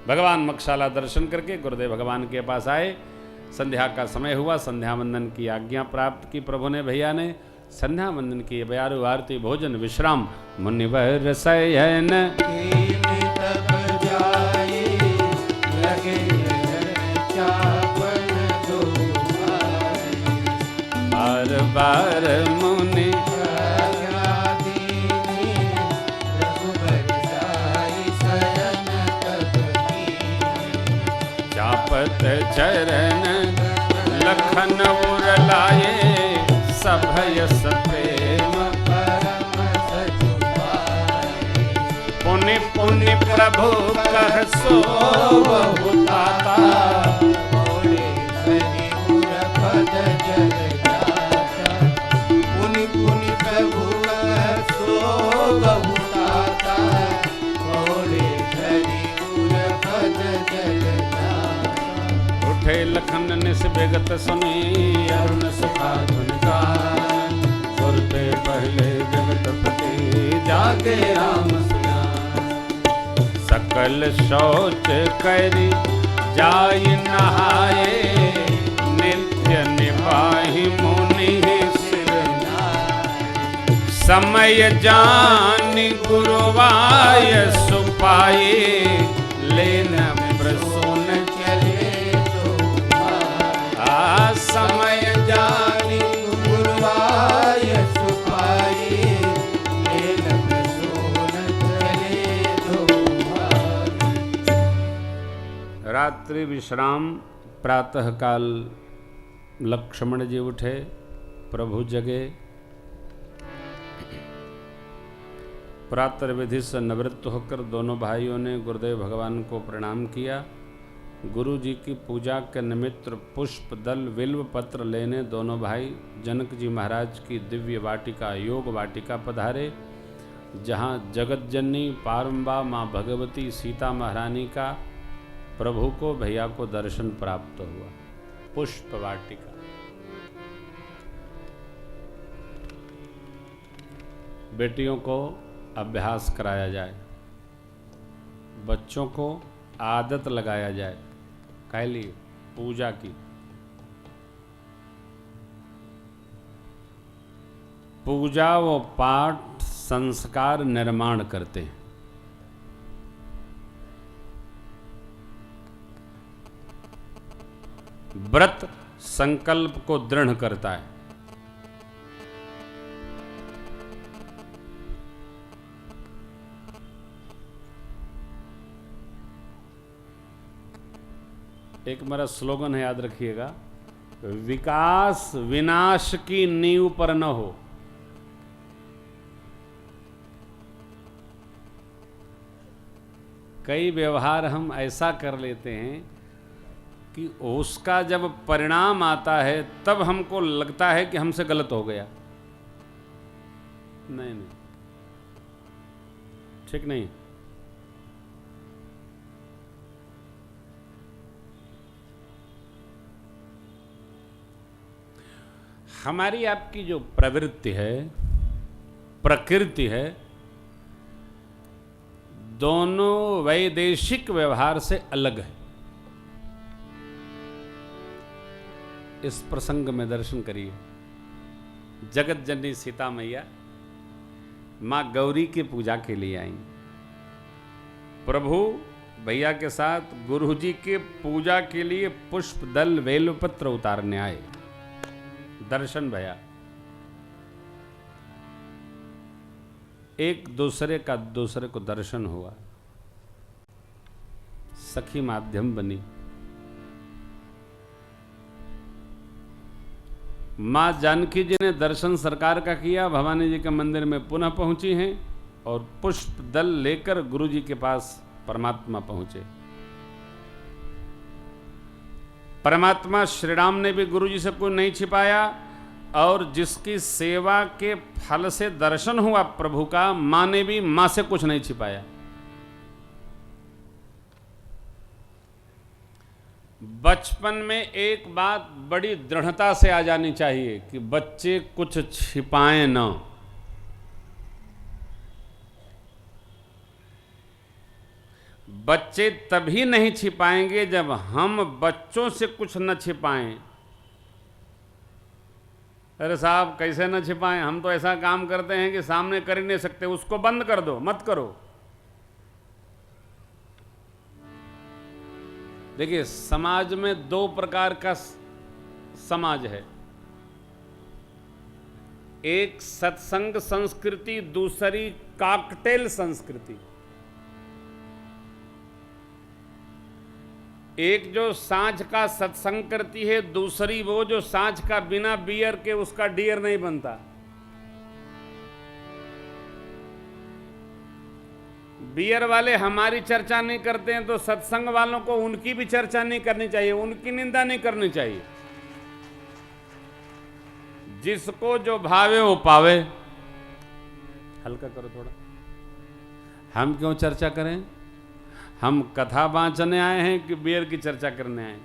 भगवान मक्षाला दर्शन करके गुरुदेव भगवान के पास आए। संध्या का समय हुआ, संध्या वंदन की आज्ञा प्राप्त की प्रभु ने, भैया ने संध्या वंदन की। बयारु आरती भोजन विश्राम मुनिवर शयन बार बार मुनि चापत चरण लखन उर लाए सभय प्रेम पुनि पुनि प्रभु कह सो बहुताता पुनि पुनि प्रभु कह सो बहुताता उठे लखन निस बेगत सुनी अरुण सुखा धुन गान सुरते पहले जगत पति जागे राम सुना सकल शौच करी जाय नहाए नित्य निभाहि मुनि सिर समय जान गुरुवाय सुपाए लेन प्रसून समय जानी गुरुवाय सुपाई लेन प्रसून चले रात्रि विश्राम। प्रातः काल लक्ष्मण जी उठे, प्रभु जगे। प्रातः विधि से निवृत्त होकर दोनों भाइयों ने गुरुदेव भगवान को प्रणाम किया। गुरु जी की पूजा के निमित्त पुष्प दल बिल्व पत्र लेने दोनों भाई जनक जी महाराज की दिव्य वाटिका योग वाटिका पधारे, जहाँ जगतजननी पारंबा माँ भगवती सीता महारानी का प्रभु को भैया को दर्शन प्राप्त हुआ। पुष्प वाटिका बेटियों को अभ्यास कराया जाए, बच्चों को आदत लगाया जाए कैली पूजा की। पूजा व पाठ संस्कार निर्माण करते हैं। व्रत संकल्प को दृढ़ करता है। एक मेरा स्लोगन है, याद रखिएगा, विकास विनाश की नींव पर न हो। कई व्यवहार हम ऐसा कर लेते हैं कि उसका जब परिणाम आता है तब हमको लगता है कि हमसे गलत हो गया। नहीं नहीं, ठीक नहीं। हमारी आपकी जो प्रवृत्ति है, प्रकृति है, दोनों वैदेशिक व्यवहार से अलग है। इस प्रसंग में दर्शन करिए। जगत जननी सीता मैया माँ गौरी की पूजा के लिए आई। प्रभु भैया के साथ गुरु जी के पूजा के लिए पुष्प दल बेलपत्र उतारने आए। दर्शन भैया, एक दूसरे का दूसरे को दर्शन हुआ, सखी माध्यम बनी। मां जानकी जी ने दर्शन सरकार का किया, भवानी जी के मंदिर में पुनः पहुंची हैं और पुष्प दल लेकर गुरु जी के पास परमात्मा पहुंचे। परमात्मा श्री राम ने भी गुरु जी से कुछ नहीं छिपाया और जिसकी सेवा के फल से दर्शन हुआ प्रभु का, मां ने भी मां से कुछ नहीं छिपाया। बचपन में एक बात बड़ी दृढ़ता से आ जानी चाहिए कि बच्चे कुछ छिपाएं ना। बच्चे तभी नहीं छिपाएंगे जब हम बच्चों से कुछ न छिपाएं। अरे साहब कैसे न छिपाएं, हम तो ऐसा काम करते हैं कि सामने कर ही नहीं सकते, उसको बंद कर दो, मत करो। देखिए, समाज में दो प्रकार का समाज है, एक सत्संग संस्कृति, दूसरी कॉकटेल संस्कृति। एक जो सांझ का सत्संग करती है, दूसरी वो जो सांझ का बिना बियर के उसका डियर नहीं बनता। बियर वाले हमारी चर्चा नहीं करते हैं तो सत्संग वालों को उनकी भी चर्चा नहीं करनी चाहिए, उनकी निंदा नहीं करनी चाहिए। जिसको जो भावे वो पावे। हल्का करो थोड़ा। हम क्यों चर्चा करें? हम कथा बांचने आए हैं कि बियर की चर्चा करने आए?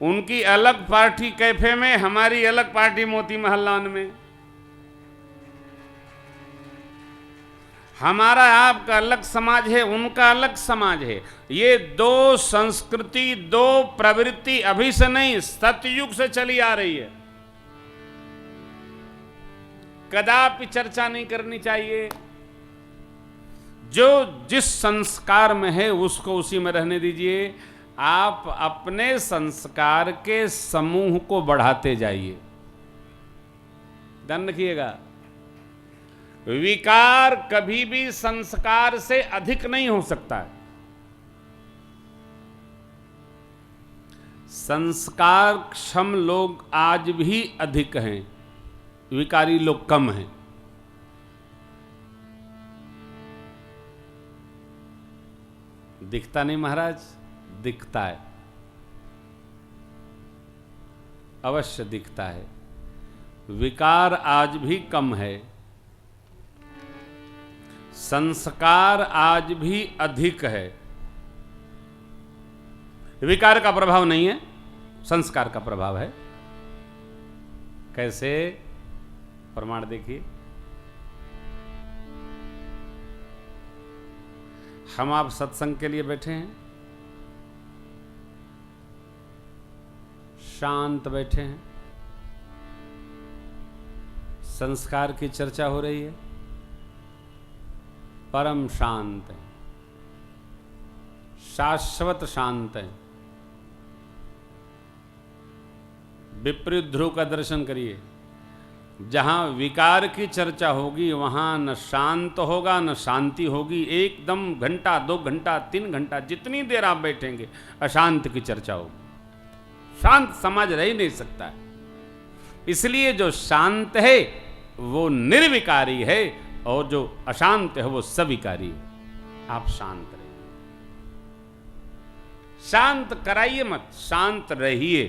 उनकी अलग पार्टी कैफे में, हमारी अलग पार्टी मोती महल्लान में। हमारा आपका अलग समाज है, उनका अलग समाज है। ये दो संस्कृति, दो प्रवृत्ति अभी से नहीं, सतयुग से चली आ रही है। कदापि चर्चा नहीं करनी चाहिए। जो जिस संस्कार में है उसको उसी में रहने दीजिए। आप अपने संस्कार के समूह को बढ़ाते जाइए। ध्यान रखिएगा, विकार कभी भी संस्कार से अधिक नहीं हो सकता है। संस्कार क्षम लोग आज भी अधिक हैं, विकारी लोग कम हैं। दिखता नहीं महाराज, दिखता है, अवश्य दिखता है। विकार आज भी कम है, संस्कार आज भी अधिक है। विकार का प्रभाव नहीं है, संस्कार का प्रभाव है। कैसे? प्रमाण देखिए। हम आप सत्संग के लिए बैठे हैं, शांत बैठे हैं, संस्कार की चर्चा हो रही है, परम शांत है, शाश्वत शांत है। विपरीत ध्रुव का दर्शन करिए। जहां विकार की चर्चा होगी वहां न शांत होगा न शांति होगी। एकदम घंटा, 2 घंटा, 3 घंटा, जितनी देर आप बैठेंगे अशांत की चर्चा होगी। शांत समाज रह ही नहीं सकता है। इसलिए जो शांत है वो निर्विकारी है और जो अशांत है वो सविकारी है। आप शांत रहिए, शांत कराइए मत, शांत रहिए।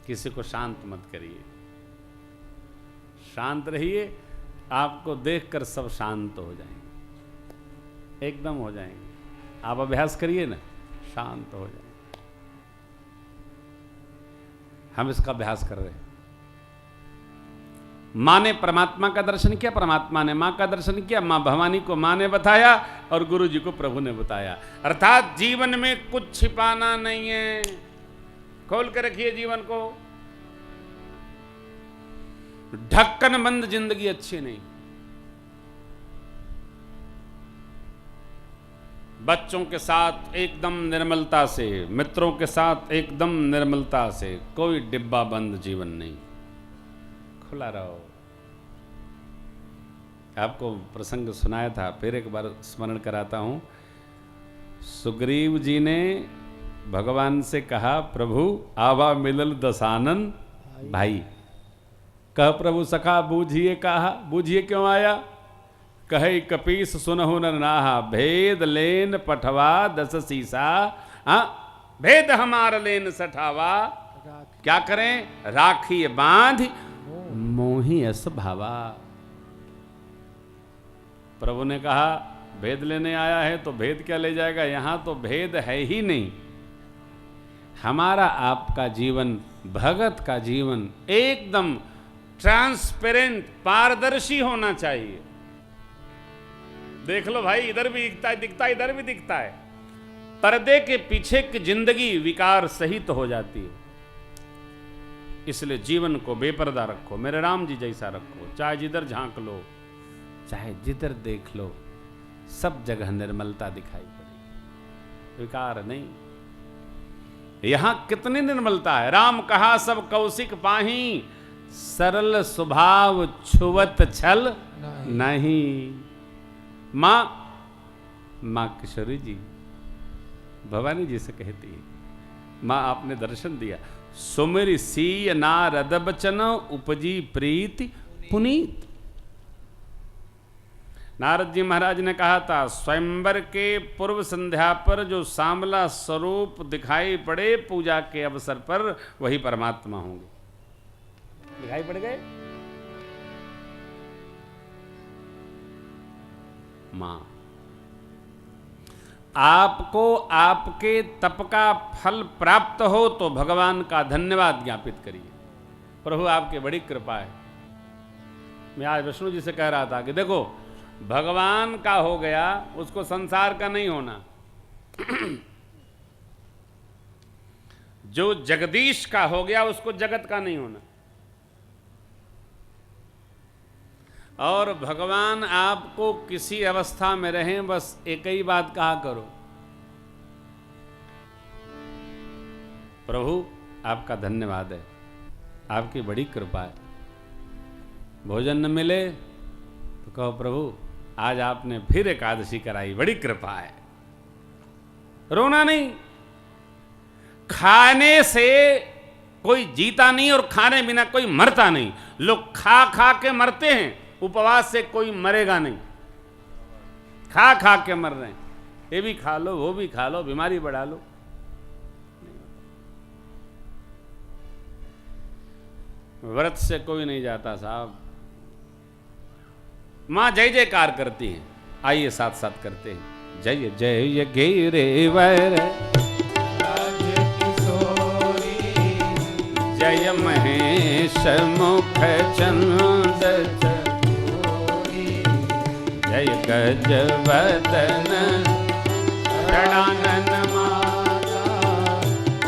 किसी को शांत मत करिए, शांत रहिए। आपको देखकर सब शांत हो जाएंगे, एकदम हो जाएंगे। आप अभ्यास करिए ना, शांत हो जाएंगे। हम इसका अभ्यास कर रहे हैं। माँ ने परमात्मा का दर्शन किया, परमात्मा ने माँ का दर्शन किया, माँ भवानी को माँ ने बताया और गुरु जी को प्रभु ने बताया। अर्थात जीवन में कुछ छिपाना नहीं है। खोल के रखिए जीवन को। ढक्कन बंद जिंदगी अच्छी नहीं। बच्चों के साथ एकदम निर्मलता से, मित्रों के साथ एकदम निर्मलता से, कोई डिब्बा बंद जीवन नहीं, खुला रहो। आपको प्रसंग सुनाया था, फिर एक बार स्मरण कराता हूं। सुग्रीव जी ने भगवान से कहा, प्रभु आवा मिलल दसानन भाई। कह प्रभु सखा बूझिए कहा, बूझिए क्यों आया? कहे कपीस सुनहु न नाहा, भेद लेन पठवा 10 सीसा। भेद हमार लेन सठावा, क्या करें? राखी बांध मोही अस भावा। प्रभु ने कहा भेद लेने आया है तो भेद क्या ले जाएगा? यहां तो भेद है ही नहीं। हमारा आपका जीवन, भगत का जीवन एकदम ट्रांसपेरेंट, पारदर्शी होना चाहिए। देख लो भाई, इधर भी दिखता है, इधर भी दिखता है। पर्दे के पीछे की जिंदगी विकार सहित हो जाती है। इसलिए जीवन को बेपर्दा रखो, मेरे राम जी जैसा रखो। चाहे जिधर झांक लो, चाहे जिधर देख लो, सब जगह निर्मलता दिखाई पड़ेगी, विकार नहीं। यहां कितनी निर्मलता है। राम कहा सब कौशिक पाही, सरल स्वभाव छुवत छल नहीं। मां किशोरी जी भवानी जी से कहती है, मां आपने दर्शन दिया, सुमिर सीय नारद बचन उपजी प्रीति पुनीत। नारद जी महाराज ने कहा था, स्वयंवर के पूर्व संध्या पर जो सांवला स्वरूप दिखाई पड़े पूजा के अवसर पर, वही परमात्मा होंगे। दिखाई पड़ गए। मां, आपको आपके तप का फल प्राप्त हो तो भगवान का धन्यवाद ज्ञापित करिए। प्रभु आपकी बड़ी कृपा है। मैं आज विष्णु जी से कह रहा था कि देखो, भगवान का हो गया, उसको संसार का नहीं होना। जो जगदीश का हो गया, उसको जगत का नहीं होना। और भगवान आपको किसी अवस्था में रहें, बस एक ही बात कहा करो, प्रभु आपका धन्यवाद है, आपकी बड़ी कृपा है। भोजन न मिले तो कहो, प्रभु आज आपने फिर एकादशी कराई, बड़ी कृपा है। रोना नहीं। खाने से कोई जीता नहीं और खाने बिना कोई मरता नहीं। लोग खा खा के मरते हैं, उपवास से कोई मरेगा नहीं। खा खा के मर रहे हैं, ये भी खा लो, वो भी खा लो, बीमारी बढ़ा लो। व्रत से कोई नहीं जाता साहब। मां जय जयकार करती हैं। आइए साथ साथ करते हैं। जय जय गिरिवर जय महेश मुख चंद, जय गजवदन षडानन माता,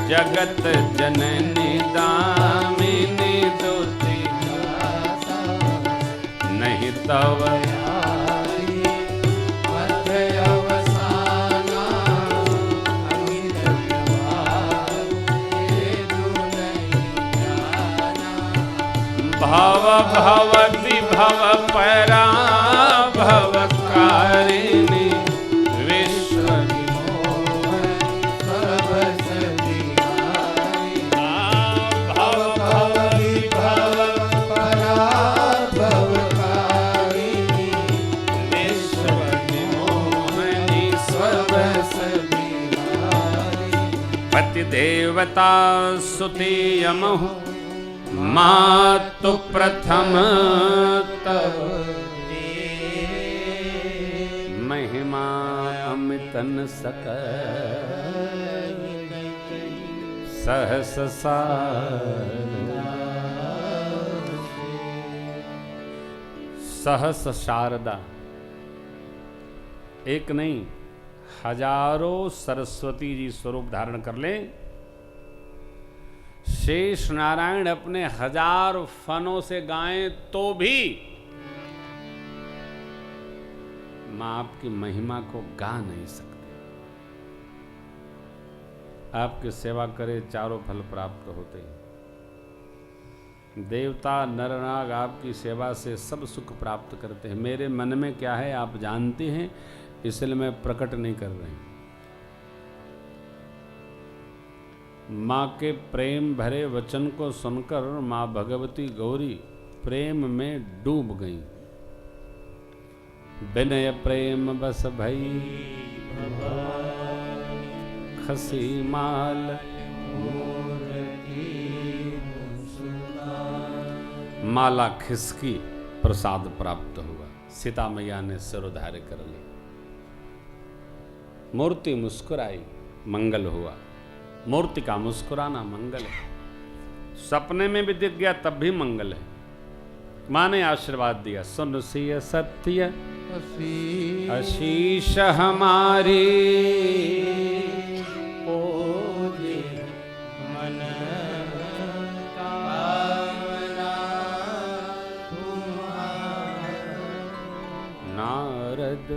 जगत जननी दामिनी दुति नहीं तव भव भवति भव परा भवकारिणी विश्व भव भवति भव परा भवकारिणी विश्व मोहनी स्वबस पति देवता सुति यमहु, मातु प्रथम तव महिमा अमितन सकल सहस सहस शारदा। एक नहीं, हजारों सरस्वती जी स्वरूप धारण कर लें। शेष नारायण अपने 1000 फनों से गाएं तो भी मां आपकी महिमा को गा नहीं सकते। आपकी सेवा करे, चारों फल प्राप्त होते हैं। देवता नर नाग आपकी सेवा से सब सुख प्राप्त करते हैं। मेरे मन में क्या है आप जानते हैं, इसलिए मैं प्रकट नहीं कर रही। माँ के प्रेम भरे वचन को सुनकर माँ भगवती गौरी प्रेम में डूब गई। विनय प्रेम बस भई खसी माल, माला खिसकी, प्रसाद प्राप्त हुआ। सीता मैया ने सिर उधार कर ली। मूर्ति मुस्कुराई, मंगल हुआ। मूर्ति का मुस्कुराना मंगल है। सपने में भी दिख गया तब भी मंगल है। माँ ने आशीर्वाद दिया, सुन सिय सत्य आशीष हमारी, ओजे मन कामना तुम्हारा। नारद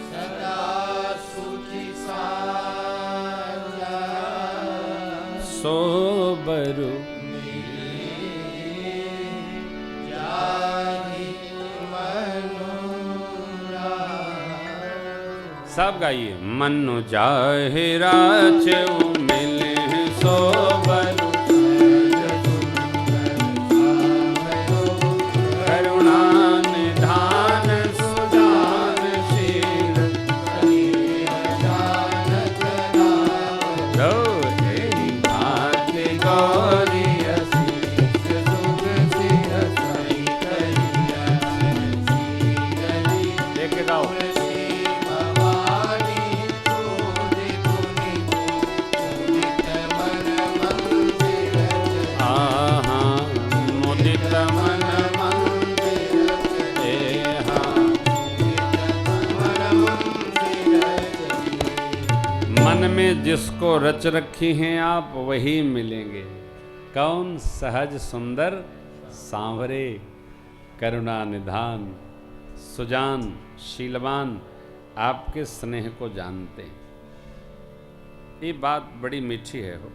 सदा सुखी साजा, सोबरु सब गाइए। मनु जाहि राचउ मिले सोबरु, करुणा निधान सुजान शील, रो एहि भांति गौरी असीस सुख सिंह सही करिया। देखे गाओ। मन में जिसको रच रखी हैं आप वही मिलेंगे। कौन? सहज सुंदर सांवरे, करुणा निधान सुजान शीलवान, आपके स्नेह को जानते हैं। ये बात बड़ी मीठी है हो।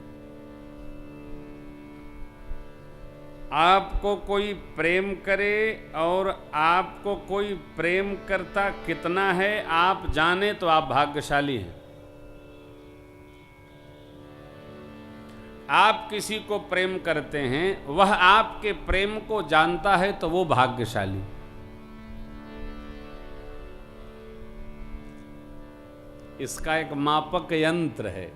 आपको कोई प्रेम करे और आपको कोई प्रेम करता कितना है आप जाने तो आप भाग्यशाली हैं। आप किसी को प्रेम करते हैं, वह आपके प्रेम को जानता है तो वो भाग्यशाली। इसका एक मापक यंत्र है।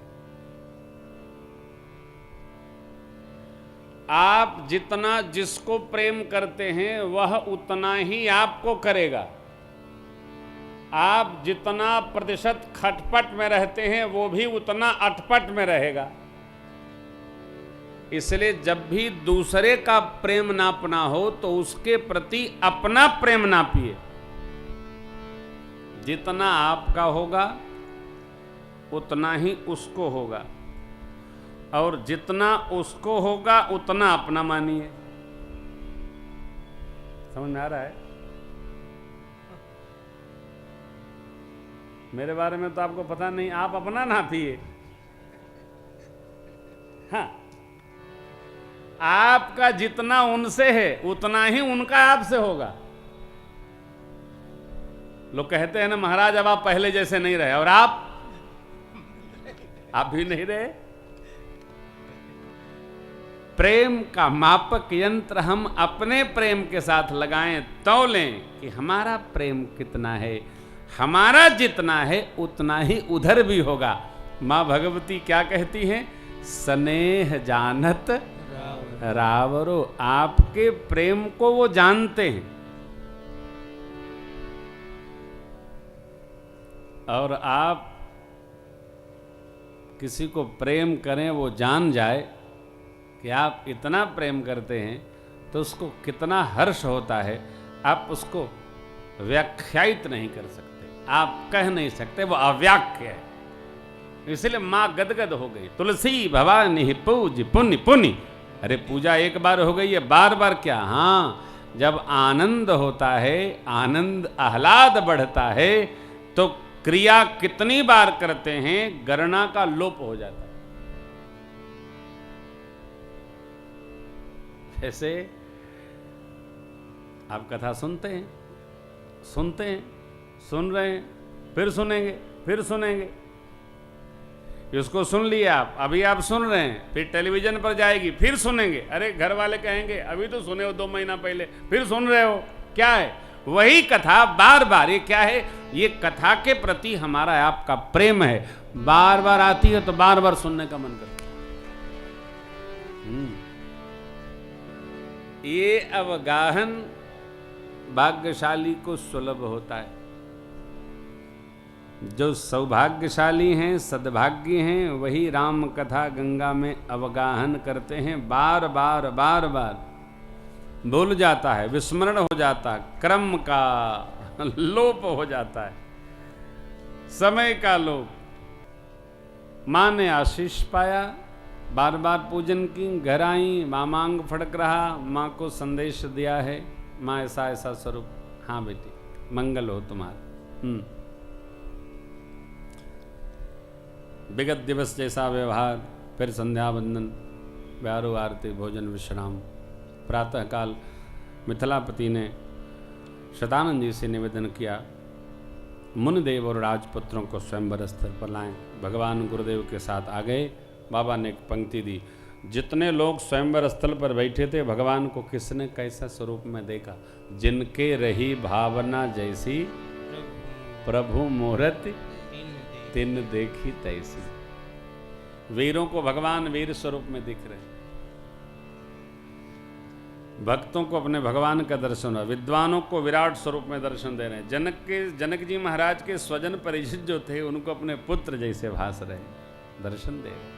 आप जितना जिसको प्रेम करते हैं वह उतना ही आपको करेगा। आप जितना प्रतिशत खटपट में रहते हैं वो भी उतना अटपट में रहेगा। इसलिए जब भी दूसरे का प्रेम नापना हो तो उसके प्रति अपना प्रेम नापिए। जितना आपका होगा उतना ही उसको होगा, और जितना उसको होगा उतना अपना मानिए। समझ में आ रहा है? मेरे बारे में तो आपको पता नहीं, आप अपना नापिए। हाँ, आपका जितना उनसे है उतना ही उनका आपसे होगा। लोग कहते हैं ना महाराज अब आप पहले जैसे नहीं रहे, और आप भी नहीं रहे। प्रेम का मापक यंत्र हम अपने प्रेम के साथ लगाएं, तौलें कि हमारा प्रेम कितना है। हमारा जितना है उतना ही उधर भी होगा। मां भगवती क्या कहती हैं? स्नेह जानत रावरो, आपके प्रेम को वो जानते हैं। और आप किसी को प्रेम करें, वो जान जाए कि आप इतना प्रेम करते हैं तो उसको कितना हर्ष होता है। आप उसको व्याख्यायित नहीं कर सकते, आप कह नहीं सकते, वो अव्याख्य है। इसलिए मां गदगद हो गई। तुलसी भवानी पूज पुण्य पुण्य। अरे पूजा एक बार हो गई है, बार बार क्या? हाँ, जब आनंद होता है, आनंद आह्लाद बढ़ता है तो क्रिया कितनी बार करते हैं गणना का लोप हो जाता है। जैसे आप कथा सुनते हैं, सुन रहे हैं, फिर सुनेंगे, फिर सुनेंगे। इसको सुन लिया अभी आप सुन रहे हैं, फिर टेलीविजन पर जाएगी, फिर सुनेंगे। अरे घर वाले कहेंगे अभी तो सुने हो 2 महीना पहले, फिर सुन रहे हो। क्या है? वही कथा बार बार। ये क्या है? ये कथा के प्रति हमारा आपका प्रेम है। बार बार आती है तो बार बार सुनने का मन करता है। ये अवगाहन भाग्यशाली को सुलभ होता है। जो सौभाग्यशाली हैं, सद्भाग्य हैं, वही राम कथा गंगा में अवगाहन करते हैं। बार बार बार बार भूल जाता है, विस्मरण हो जाता है, क्रम का लोप हो जाता है, समय का लोप। माँ ने आशीष पाया, बार बार पूजन की, घर आई, मामांग फड़क रहा, माँ को संदेश दिया है, माँ ऐसा ऐसा स्वरूप, हाँ बेटी मंगल हो तुम्हारा। विगत दिवस जैसा व्यवहार, फिर संध्या वंदन, व्यारो आरती, भोजन विश्राम। प्रातःकाल मिथिलापति ने शतानंद जी से निवेदन किया, मुनिदेव और राजपुत्रों को स्वयंवर स्थल पर लाएं। भगवान गुरुदेव के साथ आ गए। बाबा ने एक पंक्ति दी, जितने लोग स्वयंवर स्थल पर बैठे थे, भगवान को किसने कैसा स्वरूप में देखा? जिनके रही भावना जैसी, प्रभु मुहूर्त तिन देखी तैसी। वीरों को भगवान वीर स्वरूप में दिख रहे, भक्तों को अपने भगवान का दर्शन हो, विद्वानों को विराट स्वरूप में दर्शन दे रहे हैं। जनक जी महाराज के स्वजन परिचित जो थे, उनको अपने पुत्र जैसे भास रहे, दर्शन दे रहे।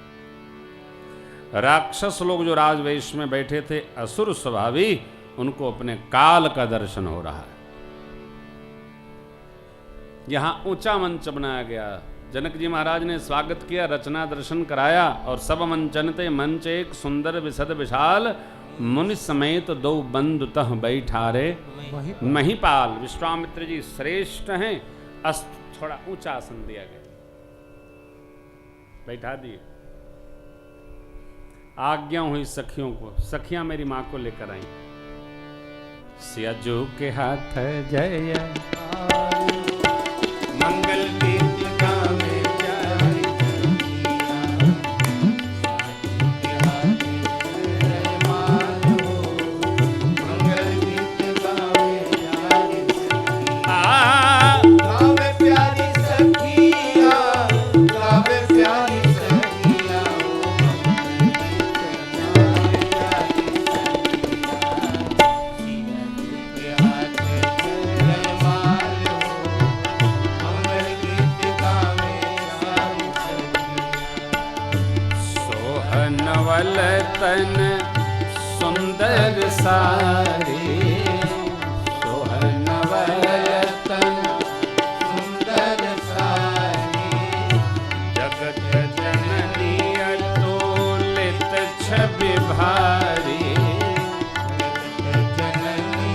राक्षस लोग जो राजवेश में बैठे थे, असुर स्वभावी, उनको अपने काल का दर्शन हो रहा है। यहां ऊंचा मंच बनाया गया, जनक जी महाराज ने स्वागत किया, रचना दर्शन कराया, और सब मंचनते मंच एक सुंदर विशद विशाल, मुनि समेत दो बंधु तह बैठारे महिपाल। विश्वामित्र जी श्रेष्ठ हैं, थोड़ा ऊंचा आसन दिया गया, बैठा दिए। आज्ञा हुई सखियों को, सखियां मेरी मां को लेकर आई। सियाजू के हाथ जय मंगल गीत गावे जाई मंगल गीत गावे जाई गावे प्यारी सखिया, गावे प्यारी सखिया, तन सुंदर सारी, सोहनवल तन सुंदर सारी, जगत जननी अतुलित छवि भारी, जगत जननी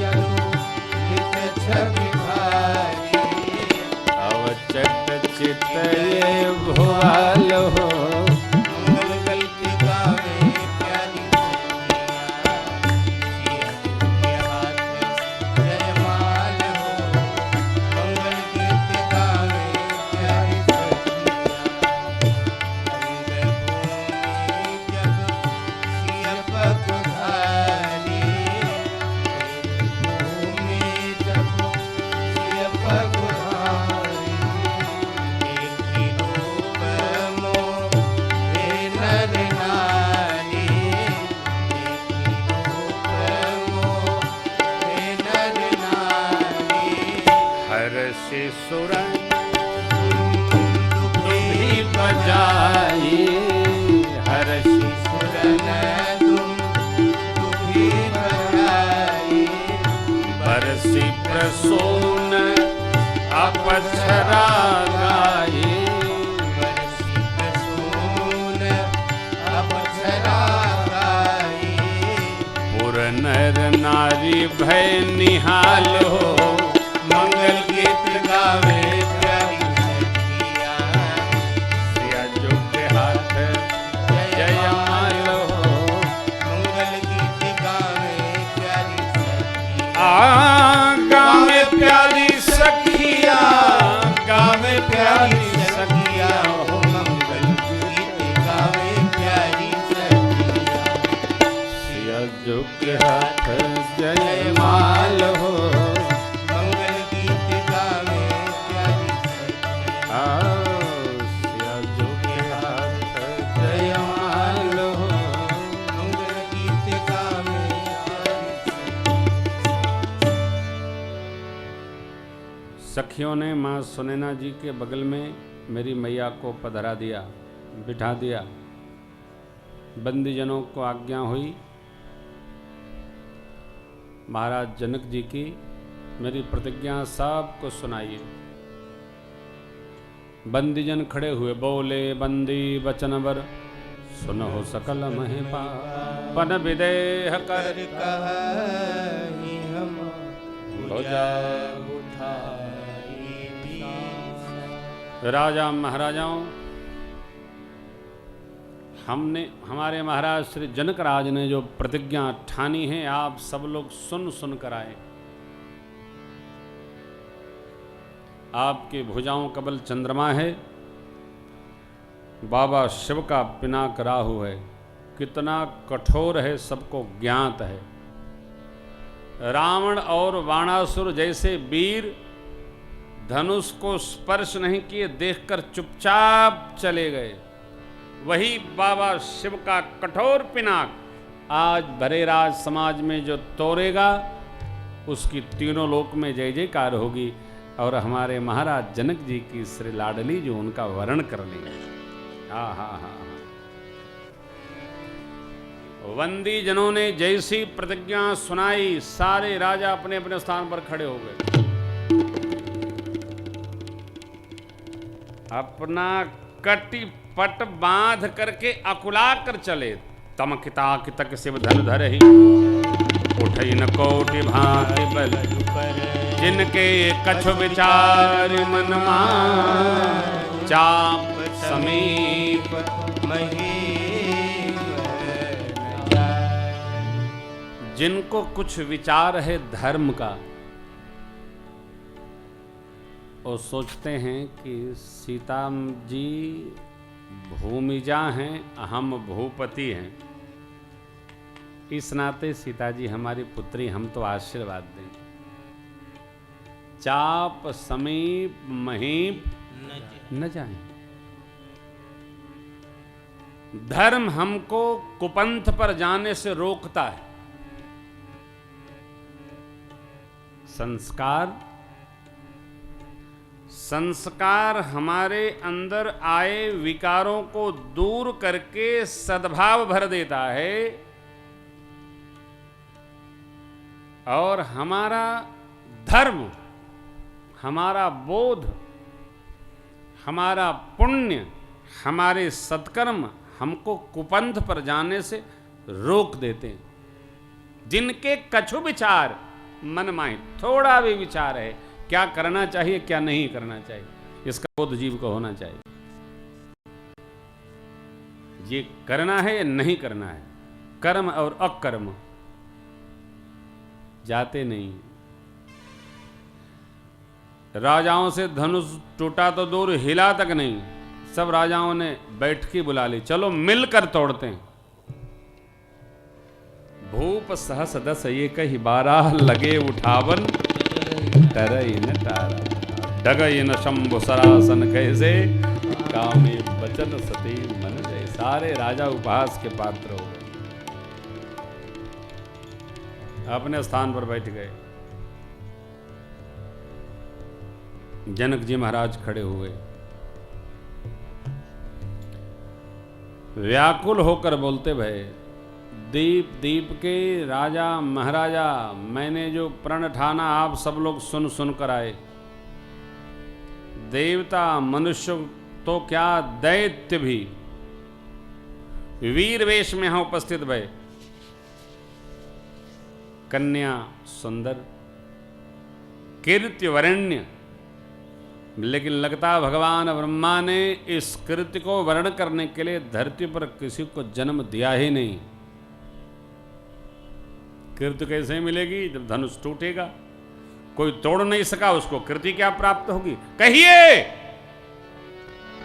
अतुलित छवि भारी, अवचट चित ये भुआल हो, सुरन भी बजाई, हर्षि सुरन भी बजाई, बरसी प्रसून अपछरा गाई, बरसी प्रसून अपछरा गाई, पुर नर नारी भय निहाल हो, मंगल गीत गावे प्यारी सखिया, सियाजू के हाथ जय माल हो, मंगल गीत गावे प्यारी सखिया, गावे प्यारी सखिया, गावे प्यारी सखिया, हो मंगल गीत गावे प्यारी सखिया, सियाजू के हाथ जय माल हो, सखियों ने माँ सुनैना जी के बगल में मेरी मैया को पधरा दिया, बिठा दिया। बंदीजनों को आज्ञा हुई, महाराज जनक जी की मेरी प्रतिज्ञा सबको सुनाइए। बंदीजन खड़े हुए, बोले बंदी वचनवर सुनहो सकल महिपाल विदेह कर कहि हम भुजा उठाई दीस। राजा महाराजाओं, हमने हमारे महाराज श्री जनक राज ने जो प्रतिज्ञा ठानी है, आप सब लोग सुन सुन कर आए। आपकी भुजाओं कबल चंद्रमा है, बाबा शिव का पिनाक राहु है। कितना कठोर है सबको ज्ञात है। रावण और वाणासुर जैसे वीर धनुष को स्पर्श नहीं किए, देखकर चुपचाप चले गए। वही बाबा शिव का कठोर पिनाक आज भरे राज समाज में जो तोड़ेगा, उसकी तीनों लोक में जय जयकार होगी। और हमारे महाराज जनक जी की श्री लाडली जो उनका वर्ण कर लेंगे। हाँ हाँ हाँ, वंदी जनों ने जैसी प्रतिज्ञा सुनाई, सारे राजा अपने अपने स्थान पर खड़े हो गए। अपना कटी पट बांध करके अकुला कर चले। तमकिता कितक शिव धन धर ही उठई न कोटि भांति बल, जिनके कछु विचार मन मान, चाप समीप महीम जिनको कुछ विचार है धर्म का, और सोचते हैं कि सीता जी भूमिजा हैं, हम भूपति हैं। इस नाते सीता जी हमारी पुत्री, हम तो आशीर्वाद दें। चाप समीप महीप न जाएं। धर्म हमको कुपंथ पर जाने से रोकता है। संस्कार हमारे अंदर आए विकारों को दूर करके सद्भाव भर देता है, और हमारा धर्म, हमारा बोध, हमारा पुण्य, हमारे सत्कर्म हमको कुपंथ पर जाने से रोक देते हैं। जिनके कछु विचार मन माही, थोड़ा भी विचार है क्या करना चाहिए क्या नहीं करना चाहिए, इसका बोध जीव को होना चाहिए। ये करना है या नहीं करना है, कर्म और अकर्म जाते नहीं। राजाओं से धनुष टूटा तो दूर, हिला तक नहीं। सब राजाओं ने बैठकी बुला ली, चलो मिलकर तोड़ते हैं। भूप सहस दस ये कही 12 लगे उठावन, तरई न तारा डगई न शंभु सरासन कैसे, कामे बचन सती मन जय। सारे राजा उपहास के पात्र हो गए, अपने स्थान पर बैठ गए। जनक जी महाराज खड़े हुए, व्याकुल होकर बोलते भय, दीप दीप के राजा महाराजा, मैंने जो प्रण ठाना आप सब लोग सुन सुन कर आए। देवता मनुष्य तो क्या, दैत्य भी वीर वेश में यहाँ उपस्थित भय। कन्या सुंदर, कीर्ति वरेण्य, लेकिन लगता भगवान ब्रह्मा ने इस कृत्य को वर्ण करने के लिए धरती पर किसी को जन्म दिया ही नहीं। कीर्ति कैसे मिलेगी जब धनुष टूटेगा? कोई तोड़ नहीं सका, उसको कीर्ति क्या प्राप्त होगी? कहिए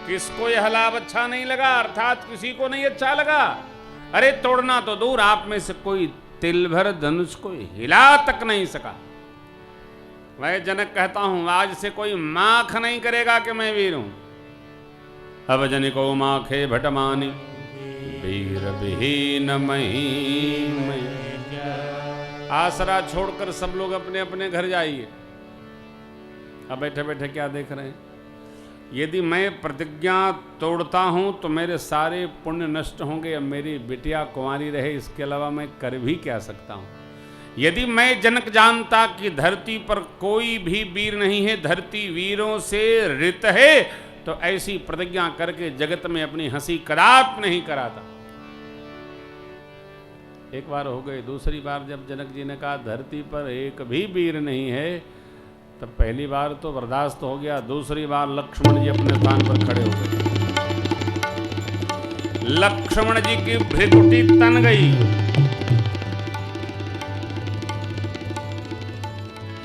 किसको यह लाभ अच्छा नहीं लगा, अर्थात किसी को नहीं अच्छा लगा? अरे तोड़ना तो दूर, आप में से कोई तिल भर धनुष को हिला तक नहीं सका। मैं जनक कहता हूं, आज से कोई माख नहीं करेगा कि मैं वीर हूं। अब जनिको माखे भटमानी, वीर विहीन महीम। आसरा छोड़कर सब लोग अपने अपने घर जाइए। अब बैठे बैठे क्या देख रहे हैं? यदि मैं प्रतिज्ञा तोड़ता हूं तो मेरे सारे पुण्य नष्ट होंगे। अब मेरी बिटिया कुंवारी रहे, इसके अलावा मैं कर भी क्या सकता हूं? यदि मैं जनक जानता कि धरती पर कोई भी वीर नहीं है, धरती वीरों से ऋत है, तो ऐसी प्रतिज्ञा करके जगत में अपनी हंसी कदाप नहीं कराता। एक बार हो गई, दूसरी बार जब जनक जी ने कहा धरती पर एक भी वीर नहीं है, तब पहली बार तो बर्दाश्त हो गया, दूसरी बार लक्ष्मण जी अपने स्थान पर खड़े हो गए। लक्ष्मण जी की भ्रिकुटी तन गई,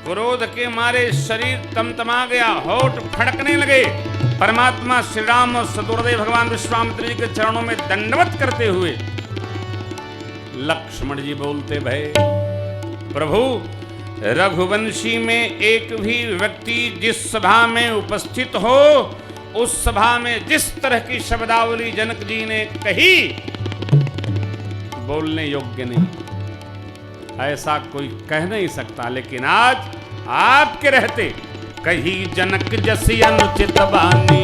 क्रोध के मारे शरीर तमतमा गया, होठ फड़कने लगे। परमात्मा श्री राम और सदुर्देव भगवान विश्वामित्र जी के चरणों में दंडवत करते हुए लक्ष्मण जी बोलते भय प्रभु, रघुवंशी में एक भी व्यक्ति जिस सभा में उपस्थित हो, उस सभा में जिस तरह की शब्दावली जनक जी ने कही, बोलने योग्य नहीं, ऐसा कोई कह नहीं सकता। लेकिन आज आपके रहते कही जनक जसी अनुचित बानी,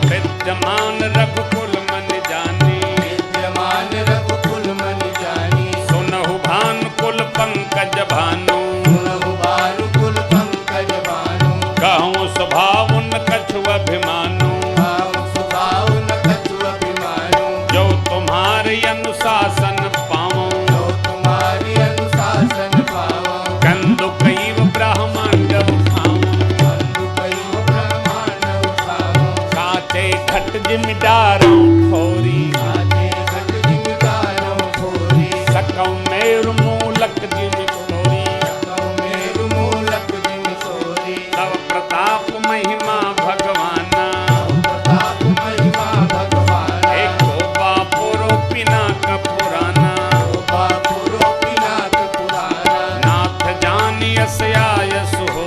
विद्यमान रघुकुल मन जानी, विद्यमान रघुकुल मन जानी, सुनहु भानुकुल पंकज भानु, सुनहु भानुकुल पंकज भानु, कहूँ स्वभाव उन कछु अभिमानु, भाव स्वभाव न कछु अभिमानु, जो तुम्हारे अनुशासन पाऊं, जो तुम्हारी अनुशासन पावो, कंदु कैव ब्रह्मांड उठाऊं, बंधु कयो ब्रह्मांड उठावो, काचे घट जिमिदारों ठोरी, आजे घट जिमिदारों भोरी, सकौ मेरु मूलक जिमि ठोरी, सकौ मेरु मूलक जिमि सोरी, तव प्रताप महिमा भगवाना, प्रताप महिमा भगवान, एको बापुरो पिनाक पुराना, बापुरो पिनाक पुराना, नाथ जानियस आयस हो,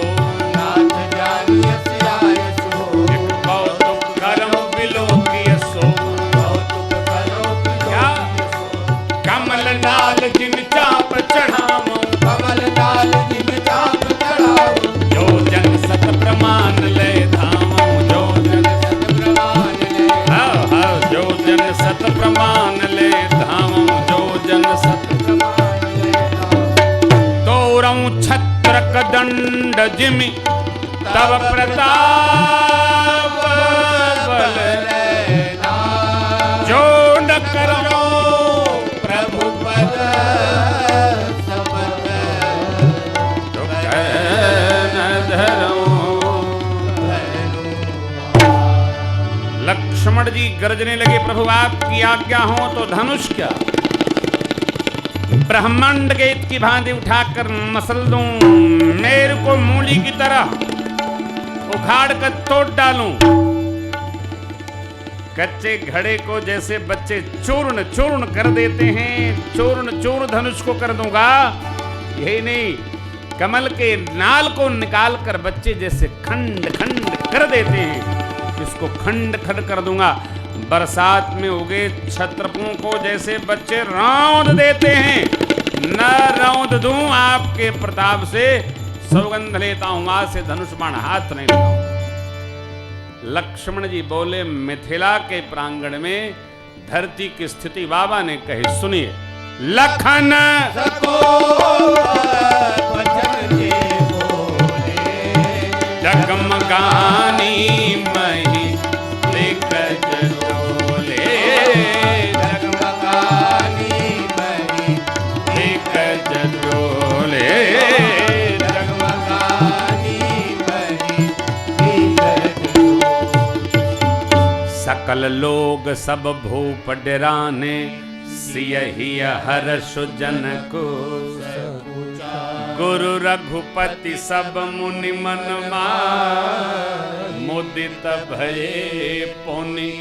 नाथ जानियस आयस हो, एक कौतुक करम बिलोकियसो, कौतुक करो क्या? कमल लाल जिन चाप चढ़ावो, कमल लाल जिन चाप चढ़ाओ, जो जन सत प्रमाण ले धामो, जो जन प्रमाण ले, जो जन सत प्रमाण ले धामो, जो जन सत प्रमाण ले तोरऊ छत्रक दंड जिमि तव प्रताप बल, जो न करो प्रभु पद, सबद जो न धरो। लक्ष्मण जी गरजने लगे, प्रभु आपकी आज्ञा हो तो धनुष क्या, ब्रह्मांड गेत की भांति उठाकर मसल दूं, मेरे को मूली की तरह उखाड़ कर तोड़ डालूं, कच्चे घड़े को जैसे बच्चे चूर्ण चूर्ण कर देते हैं, चूर्ण चूर्ण धनुष को कर दूंगा। यही नहीं, कमल के नाल को निकाल कर बच्चे जैसे खंड खंड कर देते हैं, इसको खंड खंड कर दूंगा। बरसात में उगे छत्रपों को जैसे बच्चे रौंद देते हैं, न रौंद दूं आपके प्रताप से, सौगंध लेता हूं आज से धनुष बाण हाथ नहीं लगाऊं। लक्ष्मण जी बोले, मिथिला के प्रांगण में धरती की स्थिति बाबा ने कही, सुनिए। लखन सको वचन के बोले, जगमगानी मही दिग्गज डोले, जगमगानी मही, दिग्गज डोले, जगमगानी मही, दिग्गज सकल लोग सब भूप डराने, सियहि हर्ष जन को, गुरु रघुपति सब मुनि मन मुदित भये पुनि।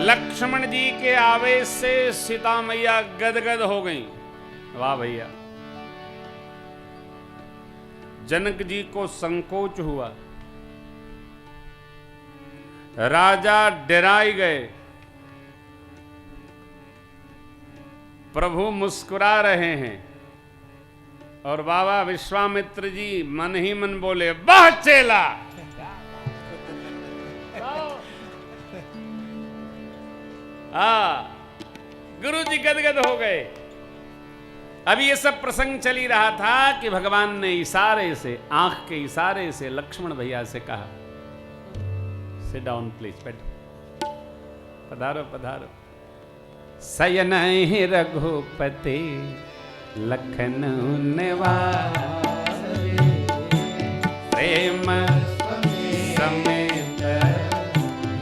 लक्ष्मण जी के आवेश से सीता मैया गदगद हो गईं। वाह भैया, जनक जी को संकोच हुआ, राजा डराई गए, प्रभु मुस्कुरा रहे हैं। और बाबा विश्वामित्र जी मन ही मन बोले, वाह चेला। गुरु जी गदगद हो गए। अभी ये सब प्रसंग चल ही रहा था कि भगवान ने इशारे से, आंख के इशारे से लक्ष्मण भैया से कहा, सिट डाउन प्लीज, बैठो, पधारो पधारो। सयन ही रघुपति लखन निवास, प्रेम समेत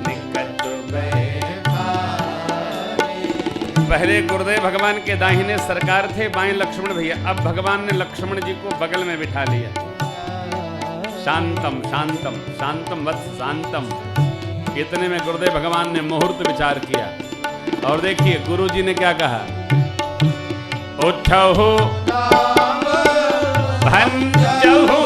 निकट गए। पहले गुरुदेव भगवान के दाहिने सरकार थे, बाएं लक्ष्मण भैया। अब भगवान ने लक्ष्मण जी को बगल में बिठा लिया। शांतम शांतम शांतम वत्स शांतम, इतने में गुरुदेव भगवान ने मुहूर्त विचार किया। और देखिए गुरु जी ने क्या कहा, उठो भंजहु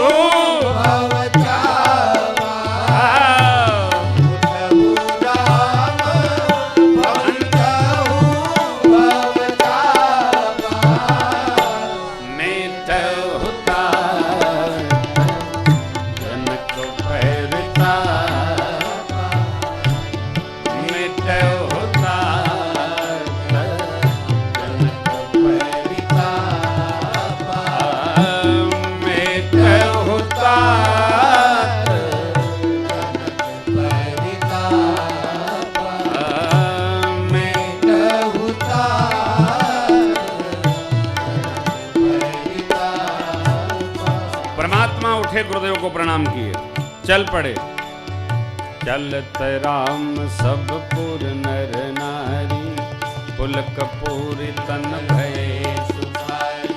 गुरुदेव को प्रणाम किए, चल पड़े। चलत राम सब पुर नर नारी, पुलक पूरी तन भये सुखारी।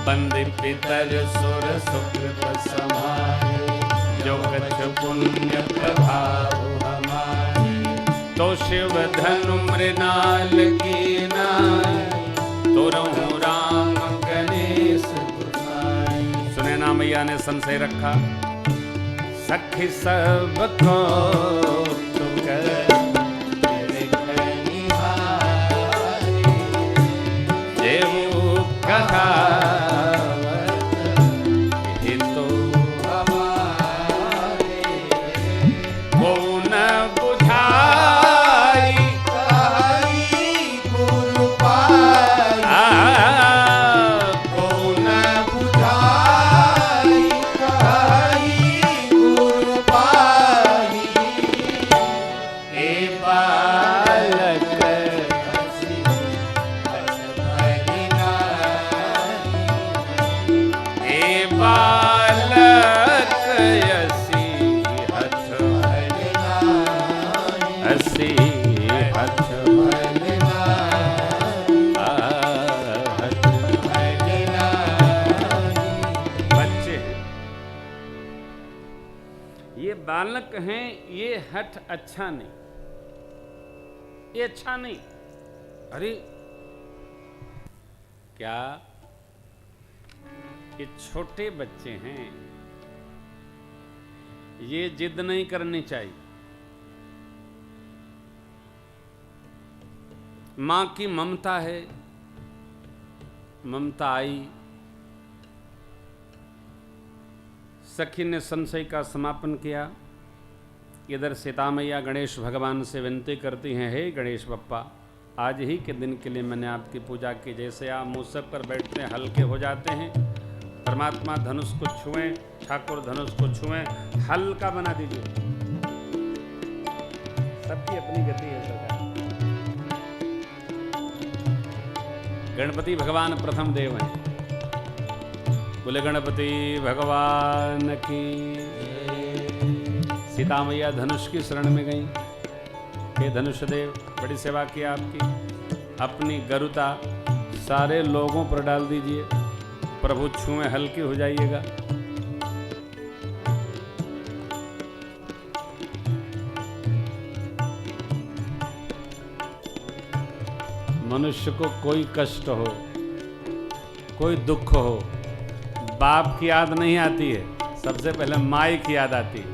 बंदि पितर सुर सुकृत समारे, जो कछ पुण्य प्रभाव हमारे। तो शिव धनु मृणाल की नाई, तुरहु राम गणेश। सुनैना मैया ने संशय रखा, सखी सबको जेऊ कथा हितो हमारे। को न बुझाई गुरु पाई, को न बुझाई गुरु पाई। ए बालक हसी हठ भरी नारी, ए बालक हसी हठ भरी नारी, हसी हठ भरी नारी, हठ भरी नारी। बच्चे ये बालक हैं, ये हठ अच्छा नहीं, ये अच्छा नहीं। अरे क्या ये छोटे बच्चे हैं, ये जिद नहीं करनी चाहिए। मां की ममता है, ममता आई। सखी ने संशय का समापन किया। इधर सीता मैया गणेश भगवान से विनती करती हैं, हे गणेश बप्पा, आज ही के दिन के लिए मैंने आपकी पूजा की। जैसे आप मूसक पर बैठते हैं, हल्के हो जाते हैं, परमात्मा धनुष को छुएं, ठाकुर धनुष को छुएं, हल्का बना दीजिए। सबकी अपनी गति है सरकार। गणपति भगवान प्रथम देव हैं। बोले गणपति भगवान की। सीता मैया धनुष की शरण में गई। हे धनुष देव, बड़ी सेवा की आपकी। अपनी गरुता सारे लोगों पर डाल दीजिए, प्रभु छुएं, हल्की हो जाइएगा। मनुष्य को कोई कष्ट हो, कोई दुख हो, बाप की याद नहीं आती है, सबसे पहले माई की याद आती है।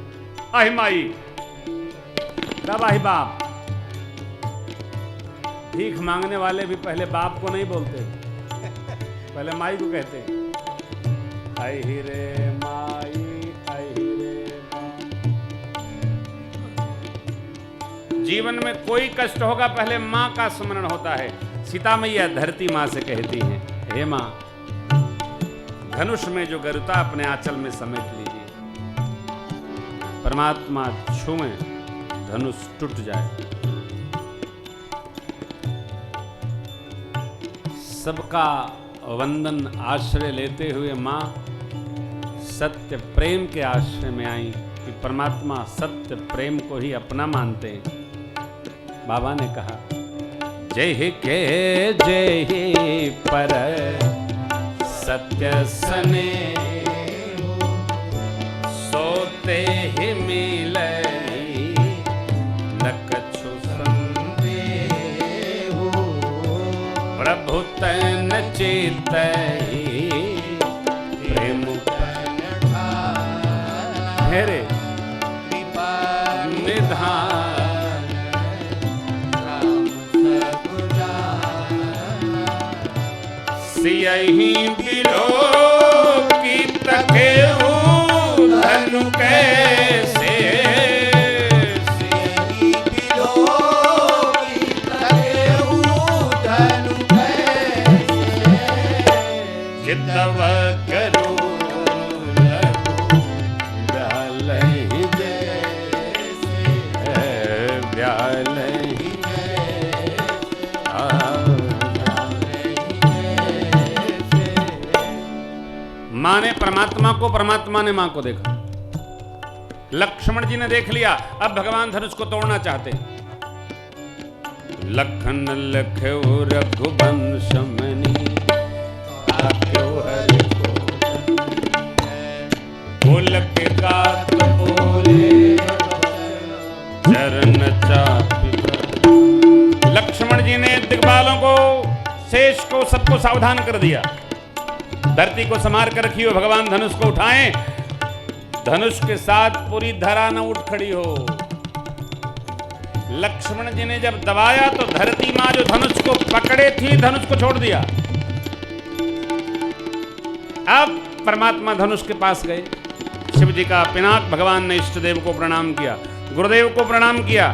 आही माई, तब आही बाप। भीख मांगने वाले भी पहले बाप को नहीं बोलते, पहले माई को कहते हैं। अहि रे माई अहि रे माई। जीवन में कोई कष्ट होगा पहले मां का स्मरण होता है। सीता मैया धरती मां से कहती हैं, हे मां धनुष में जो गरुता अपने आंचल में समेट लीजिए, परमात्मा छुएं धनुष टूट जाए। सबका वंदन आश्रय लेते हुए मां सत्य प्रेम के आश्रय में आई कि परमात्मा सत्य प्रेम को ही अपना मानते हैं। बाबा ने कहा, जय के जय पर सत्य सने सोते ही मिले न कछु संदेहु प्रभु तन चित प्रेम हेरे निधान सियहि बिलो की तके धनु कैसे सियहि बिलो की तके धनु कैसे चितव करो मां ने परमात्मा को, परमात्मा ने मां को देखा। लक्ष्मण जी ने देख लिया, अब भगवान धनुष को तोड़ना चाहते हैं। लखन लख्यो रघुवंश मणि आख्यो हरि बोल के गात बोले चरण चापि। लक्ष्मण जी ने दिग्बालों को, शेष को, सबको सावधान कर दिया। धरती को संभार कर रखियो, भगवान धनुष को उठाएं। धनुष के साथ पूरी धरा न उठ खड़ी हो। लक्ष्मण जी ने जब दबाया तो धरती मां जो धनुष को पकड़े थी, धनुष को छोड़ दिया। अब परमात्मा धनुष के पास गए। शिव जी का पिनाक भगवान ने इष्ट देव को प्रणाम किया, गुरुदेव को प्रणाम किया,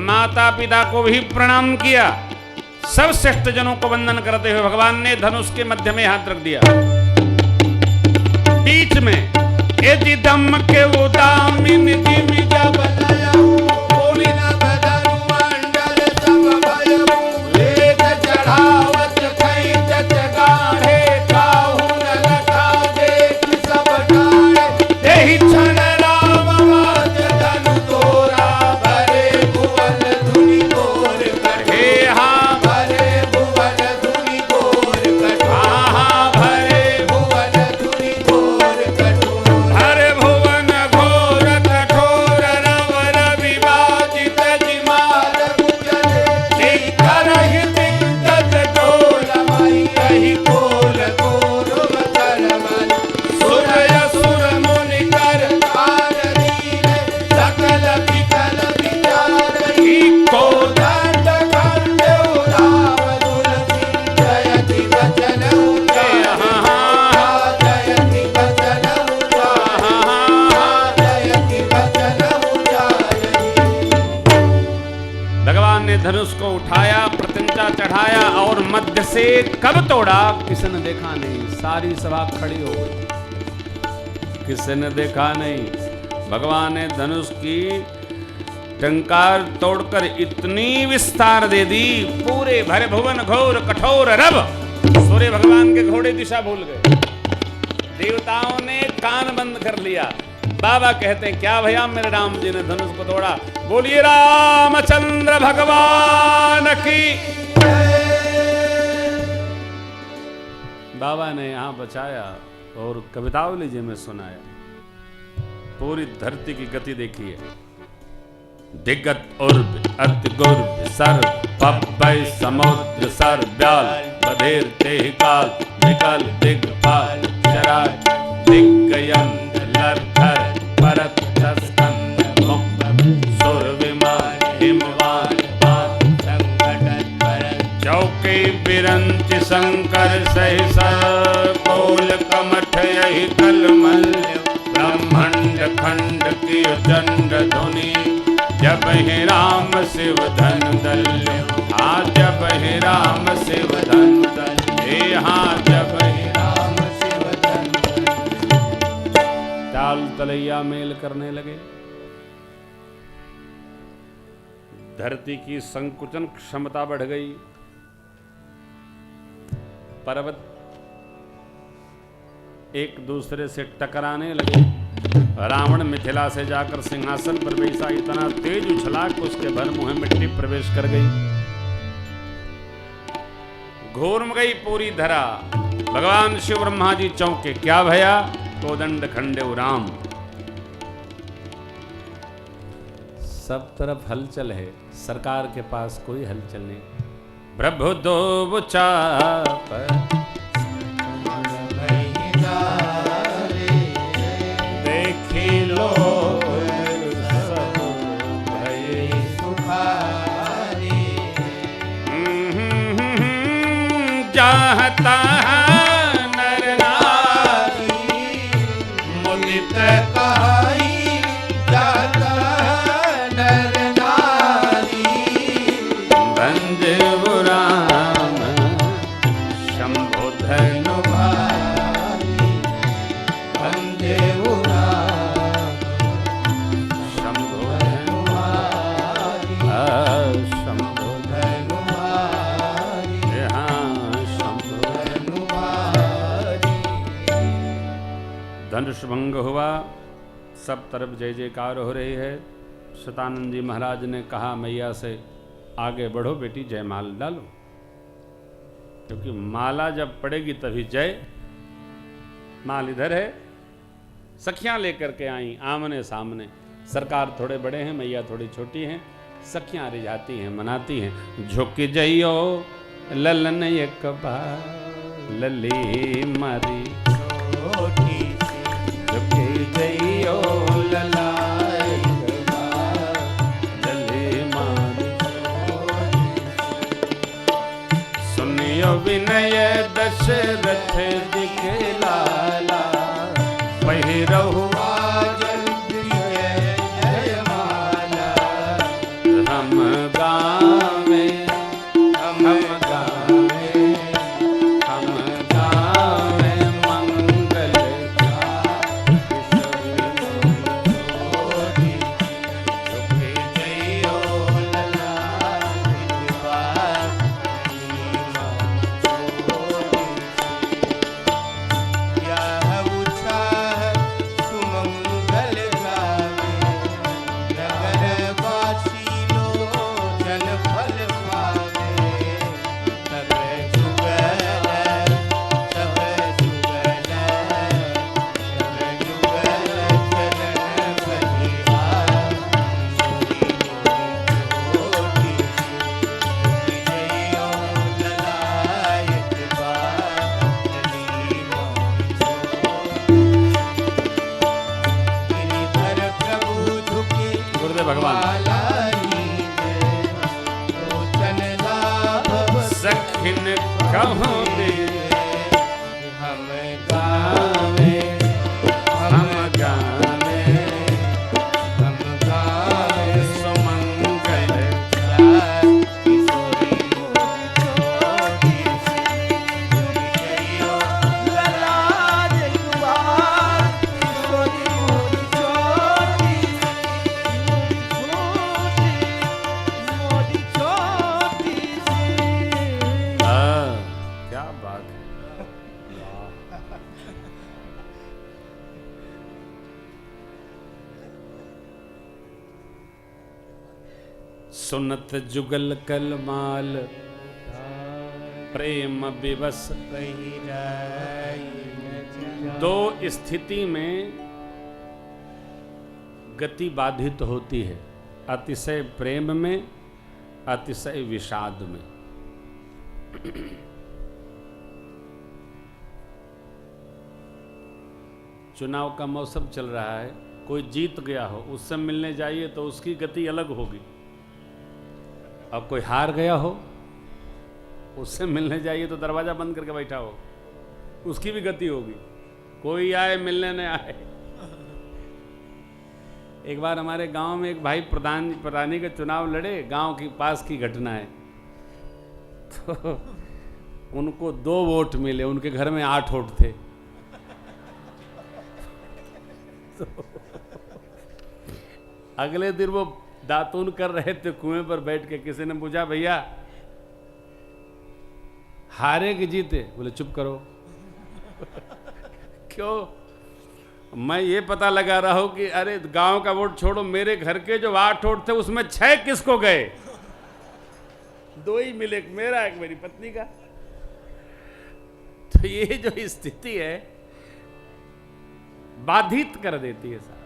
माता पिता को भी प्रणाम किया। सब श्रेष्ठ जनों को वंदन करते हुए भगवान ने धनुष के मध्य में हाथ रख दिया। बीच में यदि दम के उदामिन जिमि जब बोली न बदनु मंडल सब भयमु लेत चढ़ावत खैचत गाढ़े काहू न लखा देख सब ठाणे देहि क्षण राम वाज धनु तोरा भरे भुवन धुनि तोर कहे हाँ भरे भुवन धुनि तोर कठोर हाँ भरे भुवन धुनि तोर कठोर हर भुवन घोर कठोर रव रविवाजित जिमार गुजरे शिखर दिग्गज डोल मई कहि कोल कोरव करमन सुरय सुर मुनि कर कार दीन सकल विकल विचारहि को दंड खंड उदाव तुलसी जयति वचन उदाय जयति वचन उदाय जयति वचन उदाय। भगवान ने धनुष को उठाया, प्रत्यंचा चढ़ाया और मध्य से कब तोड़ा किसी ने देखा नहीं। सारी सभा खड़ी हो गई, किसी ने देखा नहीं। भगवान ने धनुष की टंकार तोड़कर इतनी विस्तार दे दी, पूरे भरे भुवन घोर कठोर रब। सूर्य भगवान के घोड़े दिशा भूल गए, देवताओं ने कान बंद कर लिया। बाबा कहते हैं, क्या भैया मेरे राम जी ने धनुष को तोड़ा। बोलिए रामचंद्र भगवान की। बाबा ने यहाँ बचाया और कवितावली जी में सुनाया। पूरी धरती की गति देखिए। दिगत उर्ब अति गुर्ब सर पब्बय समुद्र सर ब्याल बधेर तेह काल विकल दिग्पाल चराय दिग्गयन लरधर परत स्कंद मुक्त सुर विमान हिमवान संकटन परत चौके बिरंच शंकर सहसा कोल कमट यही कलमल्य ब्रह्मांड खंड की चंड धुनि जब ही राम शिव धन दल्य हाँ जब ही राम शिव धन दल्य हाँ जब ही राम शिव धन ताल तलैया मेल करने लगे। धरती की संकुचन क्षमता बढ़ गई। पर्वत एक दूसरे से टकराने लगे। रावण मिथिला से जाकर सिंहासन पर बैठा, इतना तेज उछला कि उसके भर मुंह मिट्टी प्रवेश कर गई। घूम गई पूरी धरा। भगवान शिव ब्रह्मा जी चौंके, क्या भया? कोदंड खंडे राम। सब तरफ हलचल है, सरकार के पास कोई हलचल नहीं। प्रभु दो चाप देखी लो चाहता नर नारी मुदित कहाई जाता नर नारी भंजे राम शंभो धनु भारी वंदे राम शंभो धनु भारी शंभो धनु भारी हाँ शंभो धनु भारी। धनुष भंग हुआ। सब तरफ जय जयकार हो रही है। शतानंद जी महाराज ने कहा मैया से, आगे बढ़ो बेटी, जयमाल डालो, क्योंकि माला जब पड़ेगी तभी जय। माल इधर है। सखियां लेकर के आई आमने सामने। सरकार थोड़े बड़े हैं, मैया थोड़ी छोटी हैं। सखियां रिझाती हैं, मनाती हैं। झुक जइयो ललन एक बार लली मारी छोटी झुक जइयो लला सुनियो विनय दशरथ जी के लाला पहिरहु जयमाला हम गावे हम गावे हम गावे मंगल सखिन कहूँ दे हम गावे हम गावे हम गावे सुमंगल किशोरी छोटी जइयो ललाज कुमार किशोरी छोटी छोटी क्या बात है। सुनत जुगल कलमाल प्रेम विवश। दो स्थिति में गति बाधित होती है, अतिशय प्रेम में, अतिशय विषाद में। चुनाव का मौसम चल रहा है, कोई जीत गया हो, उससे मिलने जाइए तो उसकी गति अलग होगी। अब कोई हार गया हो, उससे मिलने जाइए तो दरवाजा बंद करके बैठा हो, उसकी भी गति होगी। कोई आए मिलने न आए। एक बार हमारे गांव में एक भाई प्रधानी का चुनाव लड़े, गांव की पास की घटना है। तो उनको 2 वोट मिले, उनके घर में 8 वोट थे। तो अगले दिन वो दातून कर रहे थे कुएं पर बैठ के, किसी ने पूछा भैया हारे कि जीते? बोले चुप करो। क्यों? मैं ये पता लगा रहा हूं कि अरे गांव का वोट छोड़ो, मेरे घर के जो 8 वोट थे उसमें 6 किसको गए? 2 ही मिले, एक मेरा एक मेरी पत्नी का। तो ये जो स्थिति है बाधित कर देती है साहब।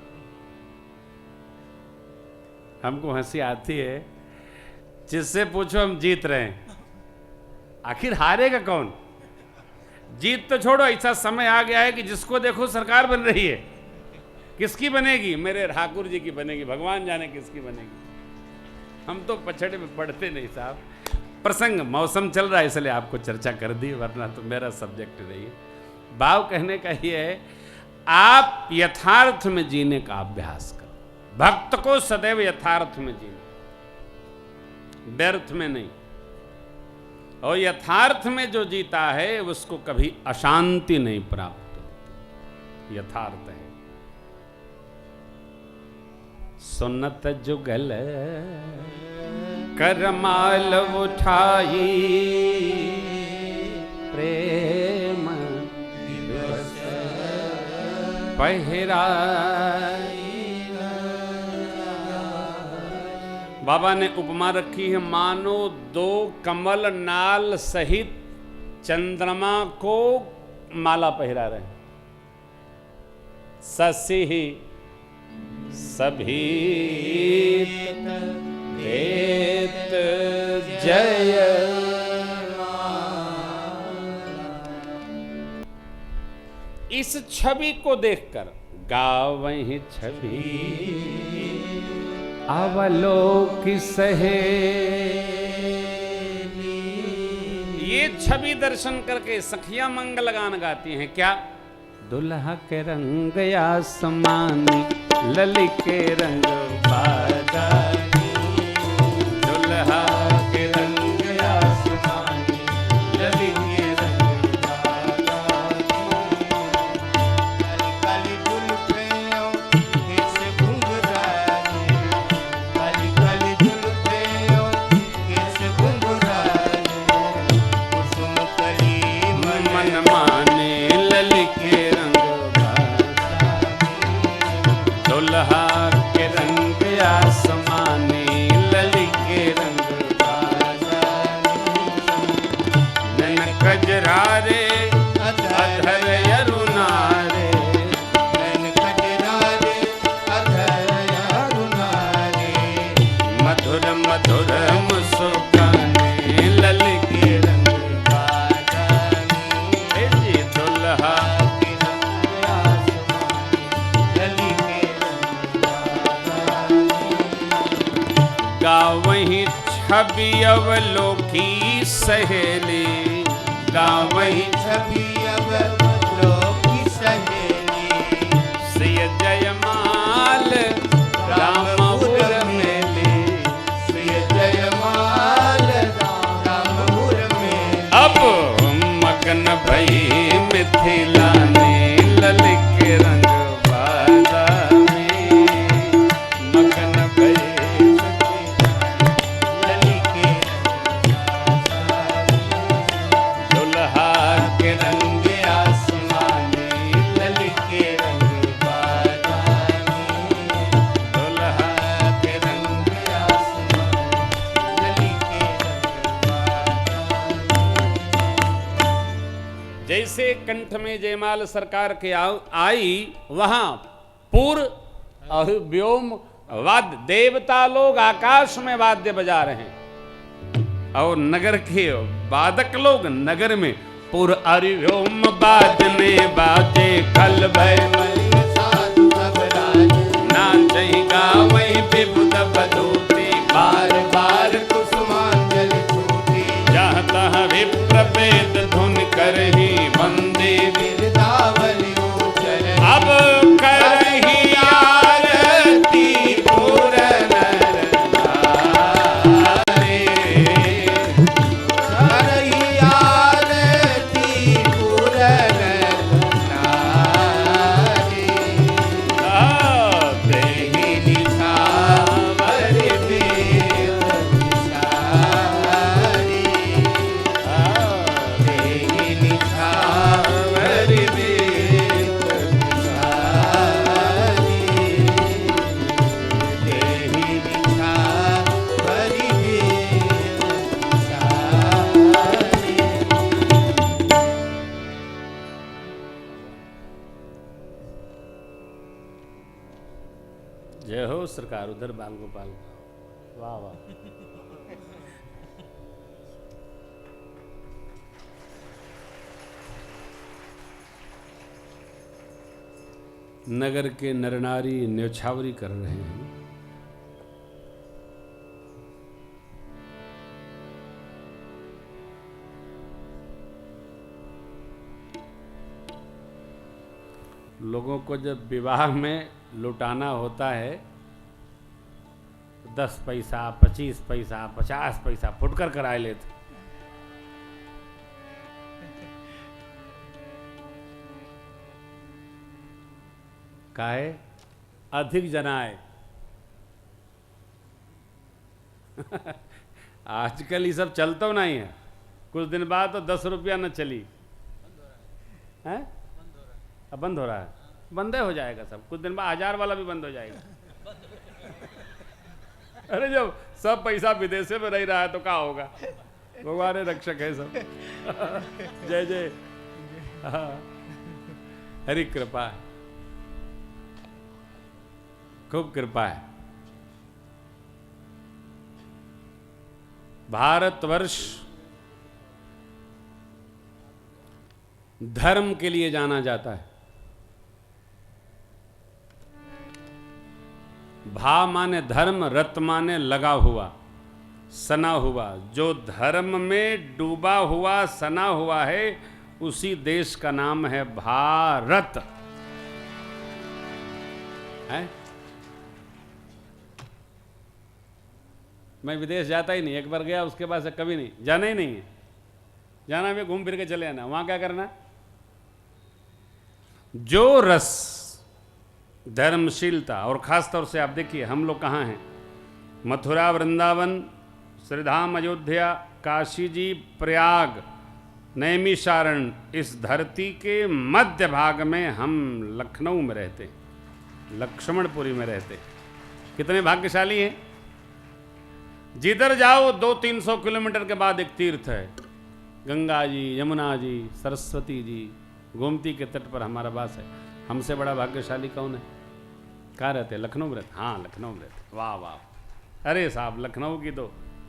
हमको हंसी आती है, जिससे पूछो हम जीत रहे हैं, आखिर हारेगा कौन? जीत तो छोड़ो, ऐसा समय आ गया है कि जिसको देखो सरकार बन रही है। किसकी बनेगी? मेरे ठाकुर जी की बनेगी, भगवान जाने किसकी बनेगी। हम तो पछड़े में पढ़ते नहीं साहब। प्रसंग मौसम चल रहा है इसलिए आपको चर्चा कर दी, वरना तो मेरा सब्जेक्ट नहीं है। भाव कहने का ये है, आप यथार्थ में जीने का अभ्यास करो। भक्त को सदैव यथार्थ में जीना, व्यर्थ में नहीं। और यथार्थ में जो जीता है उसको कभी अशांति नहीं प्राप्त होती। यथार्थ है। सुनत जुगल करमाल उठाई, प्रेम दिवस पहिराई। बाबा ने उपमा रखी है, मानो 2 कमल नाल सहित चंद्रमा को माला पहिरा रहे हैं। ससी सभी देत जय। इस छवि को देखकर गावहीं छवि अवलोक सहे। ये छवि दर्शन करके सखिया मंगल गान गाती हैं। क्या? दुल्हा के रंग आसमानी, लली के रंग बादामी। दुल्हा के रंग आसमानी, लली के रंग बादामी। काली जुल्फें केस घुंघराले, काली जुल्फें केस घुंघराले। कुसुम कली मन माने, लली के रंग बादामी। दुल्हा के रंग आसमानी, लली के रंग बादामी। नैन कजरारे अधर अरुणारे, नैन कजरारे अधर अरुणारे। मधुर मधुर मुस्काने, लली के रंग बादामी। बादामी। जी दुल्हा के रंग आसमानी, लली के रंग बादामी। गावहीं छवि अवलोकी सहेली। गावहीं छवि अवलोकी सहेली। सिय जयमाल रामपुर मेली। श्री जयमाल रामपुर में। अब मगन भई मिथिला ने, लली के रंग बादामी। मगन भई लली के दुल्हा के रंग आसमानी, लली के रंग बादामी। दुल्हा के रंग आसमानी, लली के रंग बादामी। जैसे कंठ में जयमाल सरकार के आई, वहां पूर्व और व्योम वाद्य, देवता लोग आकाश में वाद्य बजा रहे हैं और नगर के वादक लोग नगर में पुर अरि व्योम बाजने बाजे। खल भय साधु सब राज, नाचहि गावहि विबुध बधूति। बार बार कुसुमांजलि छूटी। जहाँ तहाँ विप्र वेद धुन करहि वंदे। बिरदावली जय हो सरकार। उधर बाल गोपाल, वाह वाह। नगर के नर नारी न्यौछावरी कर रहे हैं। लोगों को जब विवाह में लुटाना होता है, 10 पैसा, 25 पैसा, 50 पैसा फुटकर कराए लेते। काहे? अधिक जनाए। आजकल ये सब चलता नहीं है। कुछ दिन बाद तो 10 रुपया न चली है। अब बंद हो रहा है। बंद हो जाएगा सब। कुछ दिन बाद 1000 वाला भी बंद हो जाएगा। अरे जब सब पैसा विदेश में रह रहा है तो क्या होगा? भगवान रक्षक है सब। जय जय। हरि कृपा है, खूब कृपा है। भारतवर्ष धर्म के लिए जाना जाता है। भा माने धर्म, रत माने लगा हुआ, सना हुआ। जो धर्म में डूबा हुआ, सना हुआ है, उसी देश का नाम है भारत। है? मैं विदेश जाता ही नहीं। एक बार गया, उसके बाद से कभी नहीं जाना। ही नहीं है जाना। मैं घूम फिर के चले आना। वहां क्या करना? जो रस, धर्मशीलता, और खास तौर से आप देखिए हम लोग कहाँ हैं? मथुरा, वृंदावन, श्रीधाम, अयोध्या, काशी जी, प्रयाग, नैमिषारण्य, इस धरती के मध्य भाग में हम लखनऊ में रहते, लक्ष्मणपुरी में रहते। कितने भाग्यशाली हैं। जिधर जाओ 200-300 किलोमीटर के बाद एक तीर्थ है। गंगा जी, यमुना जी, सरस्वती जी, गोमती के तट पर हमारा वास है। हमसे बड़ा भाग्यशाली कौन है? कहाँ रहते? लखनऊ में रहते। हाँ, लखनऊ में रहते। वाह वाह। अरे साहब, लखनऊ की तो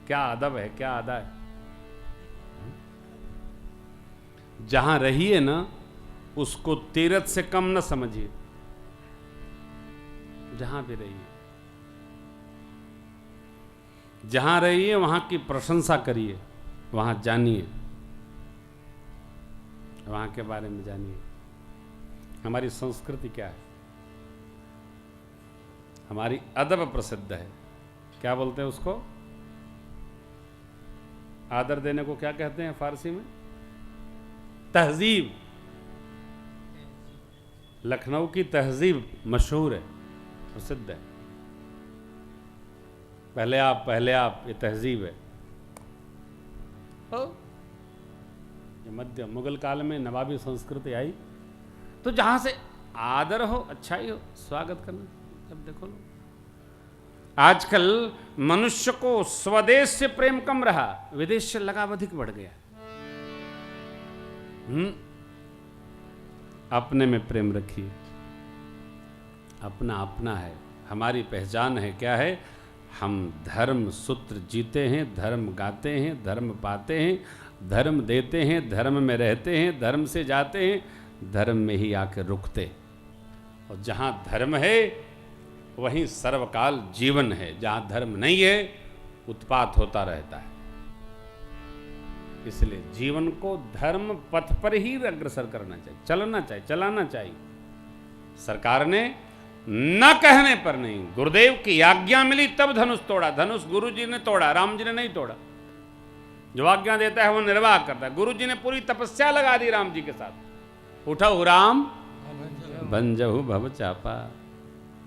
क्या अदब है, क्या अदा है। जहां रहिए ना, उसको तीर्थ से कम न समझिए। जहां भी रहिए, जहां रहिए वहां की प्रशंसा करिए, वहां जानिए, वहां के बारे में जानिए। हमारी संस्कृति क्या है? हमारी अदब प्रसिद्ध है। क्या बोलते हैं उसको? आदर देने को क्या कहते हैं फारसी में? तहजीब। लखनऊ की तहजीब मशहूर है, प्रसिद्ध है। पहले आप, ये तहजीब है। ये मध्य मुगल काल में नवाबी संस्कृति आई, तो जहां से आदर हो, अच्छाई हो, स्वागत करना। जब देखो लो, आजकल मनुष्य को स्वदेश से प्रेम कम रहा, विदेश से लगाव अधिक बढ़ गया। अपने में प्रेम रखिए। अपना अपना है, हमारी पहचान है। क्या है? हम धर्म सूत्र जीते हैं, धर्म गाते हैं, धर्म पाते हैं, धर्म देते हैं, धर्म में रहते हैं, धर्म से जाते हैं, धर्म में ही आकर रुकते। और जहाँ धर्म है वहीं सर्वकाल जीवन है। जहाँ धर्म नहीं है, उत्पात होता रहता है। इसलिए जीवन को धर्म पथ पर ही अग्रसर करना चाहिए, चलना चाहिए, चलाना चाहिए। सरकार ने न कहने पर नहीं, गुरुदेव की आज्ञा मिली तब धनुष तोड़ा। धनुष गुरु जी ने तोड़ा, राम जी ने नहीं तोड़ा। जो आज्ञा देता है वो निर्वाह करता है। गुरु जी ने पूरी तपस्या लगा दी राम जी के साथ। उठो राम भंजहु भव चापा।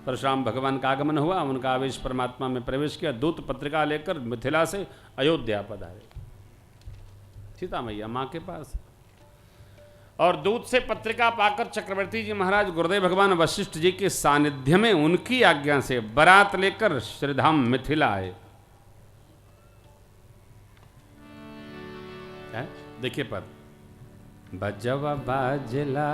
परशुराम भगवान का आगमन हुआ, उनका आवेश परमात्मा में प्रवेश किया। दूत पत्रिका लेकर मिथिला से अयोध्या पधारे, सीता मैया मां के पास। और दूत से पत्रिका पाकर चक्रवर्ती जी महाराज गुरुदेव भगवान वशिष्ठ जी के सानिध्य में उनकी आज्ञा से बारात लेकर श्रीधाम मिथिला आए। देखिए पद, बजवा बाजला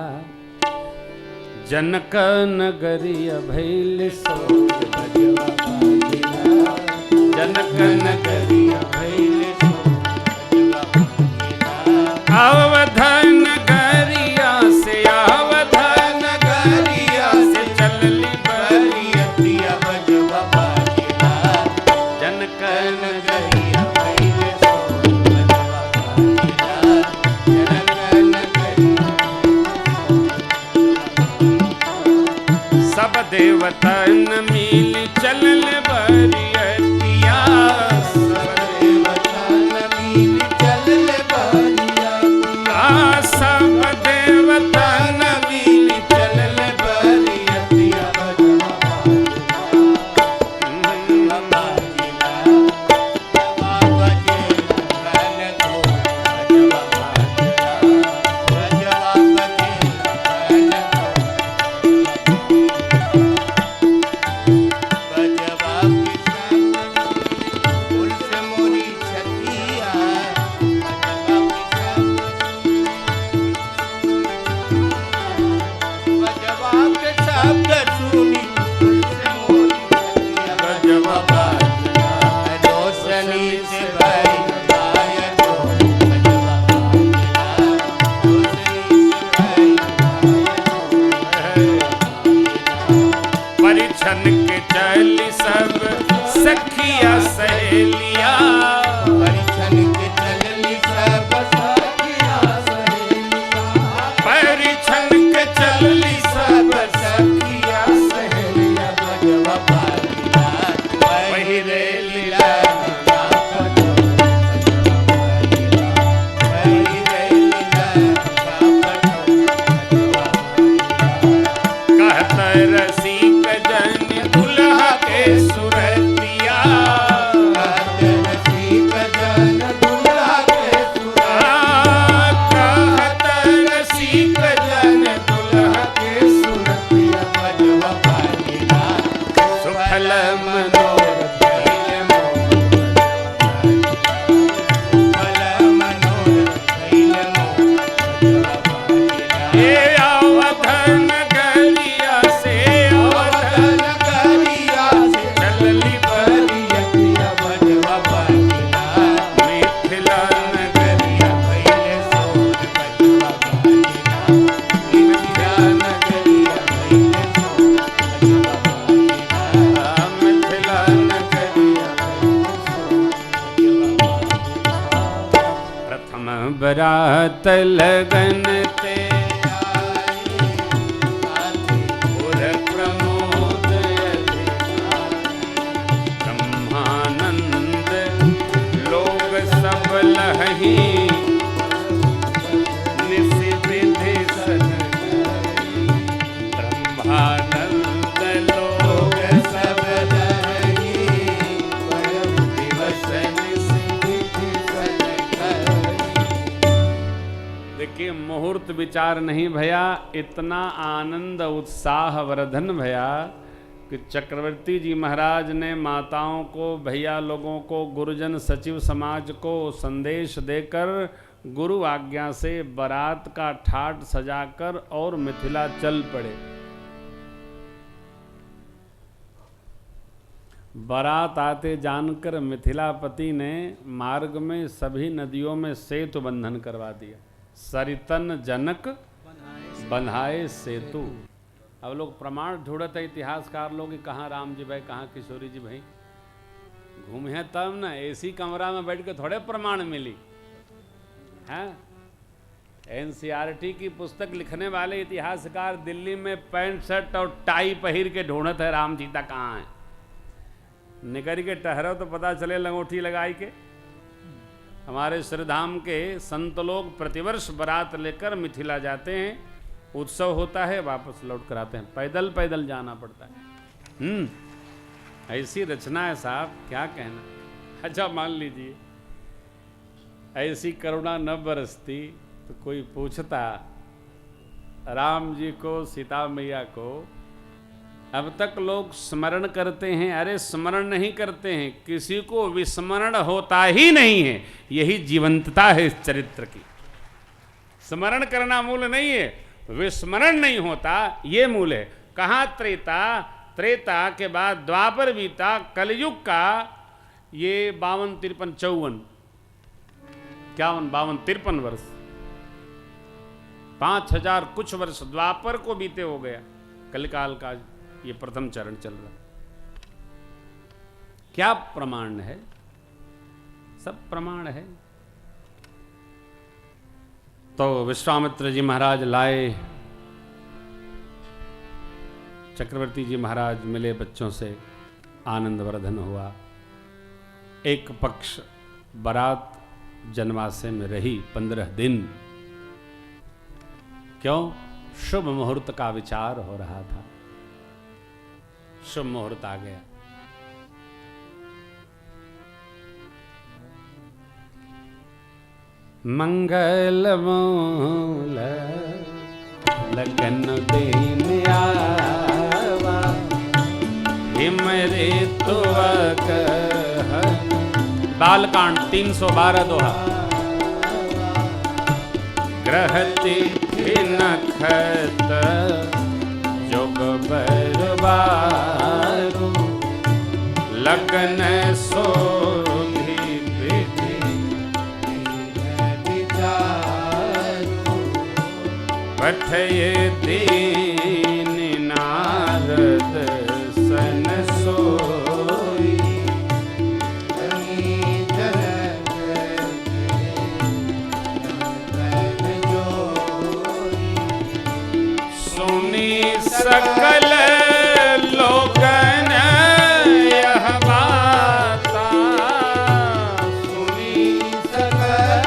जनक नगरिया भैल सोर बजवा बाजिला, जनक नगरिया भैल सोर बजवा बाजिला। अवध नगरिया से अवध नगरिया से चलली बरियतिया बजवा बाजिला, जनक नगरिया भैल सोर बजवा बाजिला, जनक नगरिया। सब देवतन मिल चलल बरियतिया, सब देवतन मिल चलल बरियतिया, सब देवतन मिल चलल बरियतिया बजवा बाजिला, बजवा बाजिला, बजवा बाजिला, परिछन के चली सब सखिया सहेलिया, परिछन के चली सब सखिया सहेलिया, परिछन के चली सब सखिया सहेलिया बजवा बाजिला, पहिरे लीला रसिक जन दुल्हा के सुरतिया, रसिक जन दुल्हा के सुरतिया, रसिक जन दुल्हा के सुरतिया बजवा बाजिला, सुफल मनोरथ कैल मोर, सुफल मनोरथ कैल मोर बजवा बाजिला। ए अवध नगरिया से अवध नगरिया से चलली बरियतिया बजवा बाजिला, मिथिला नगरिया भैल सोर बजवा बाजिला, मिथिला नगरिया भैल सोर बजवा बाजिला, मिथिला नगरिया भैल सोर बजवा बाजिला। प्रथम बरात लगन ते ब्रह्मानंद लोग सब लहही, निस विधि सन ब्रह्मानंद लोग सब लहही, दिवस निस विधि सन। देखिए मुहूर्त विचार नहीं भया, इतना आनंद उत्साह वर्धन भया कि चक्रवर्ती जी महाराज ने माताओं को, भैया लोगों को, गुरुजन सचिव समाज को संदेश देकर गुरु आज्ञा से बारात का ठाट सजाकर और मिथिला चल पड़े। बारात आते जानकर मिथिलापति ने मार्ग में सभी नदियों में सेतु बंधन करवा दिया। सरितन जनक बंधाए सेतु। अब लोग प्रमाण ढूंढते हैं इतिहासकार लोग कि कहाँ राम जी भाई, कहाँ किशोरी जी भाई। घूमे हैं तब ना, एसी कमरा में बैठ के थोड़े प्रमाण मिली हैं। एनसीईआरटी की पुस्तक लिखने वाले इतिहासकार दिल्ली में पैंट शर्ट और टाई पहिर के ढूंढते है राम सीता कहाँ है। निकल के टहरो तो पता चले लंगोटी लगाई के। हमारे श्रीधाम के संत लोग प्रतिवर्ष बारात लेकर मिथिला जाते हैं, उत्सव होता है, वापस लौट कर आते हैं। पैदल पैदल जाना पड़ता है। ऐसी रचना है साहब, क्या कहना। अच्छा मान लीजिए ऐसी करुणा न बरसती तो कोई पूछता राम जी को, सीता मैया को अब तक लोग स्मरण करते हैं। अरे स्मरण नहीं करते हैं, किसी को विस्मरण होता ही नहीं है। यही जीवंतता है इस चरित्र की। स्मरण करना मूल नहीं है, विस्मरण नहीं होता, ये मूल है। कहाँ त्रेता, त्रेता के बाद द्वापर बीता, कलयुग का ये 52, 53, 54, 51, 52, 53 वर्ष, 5000 कुछ वर्ष द्वापर को बीते हो गया। कलिकाल का ये प्रथम चरण चल रहा। क्या प्रमाण है? सब प्रमाण है। तो विश्वामित्र जी महाराज लाए, चक्रवर्ती जी महाराज मिले, बच्चों से आनंद वर्धन हुआ। एक पक्ष बारात जनवासे में रही 15 दिन। क्यों? शुभ मुहूर्त का विचार हो रहा था। शुभ मुहूर्त आ गया। मंगल मूल लगन दिन आवा, हिमरे तुवक बालकांड 312 दोहा। ग्रहति नखत जोग बरबारू, लगन सोधी विधि पठये दीन नारद सन सोई, सुनी सकल लोगन यह बाता, सुनी सकल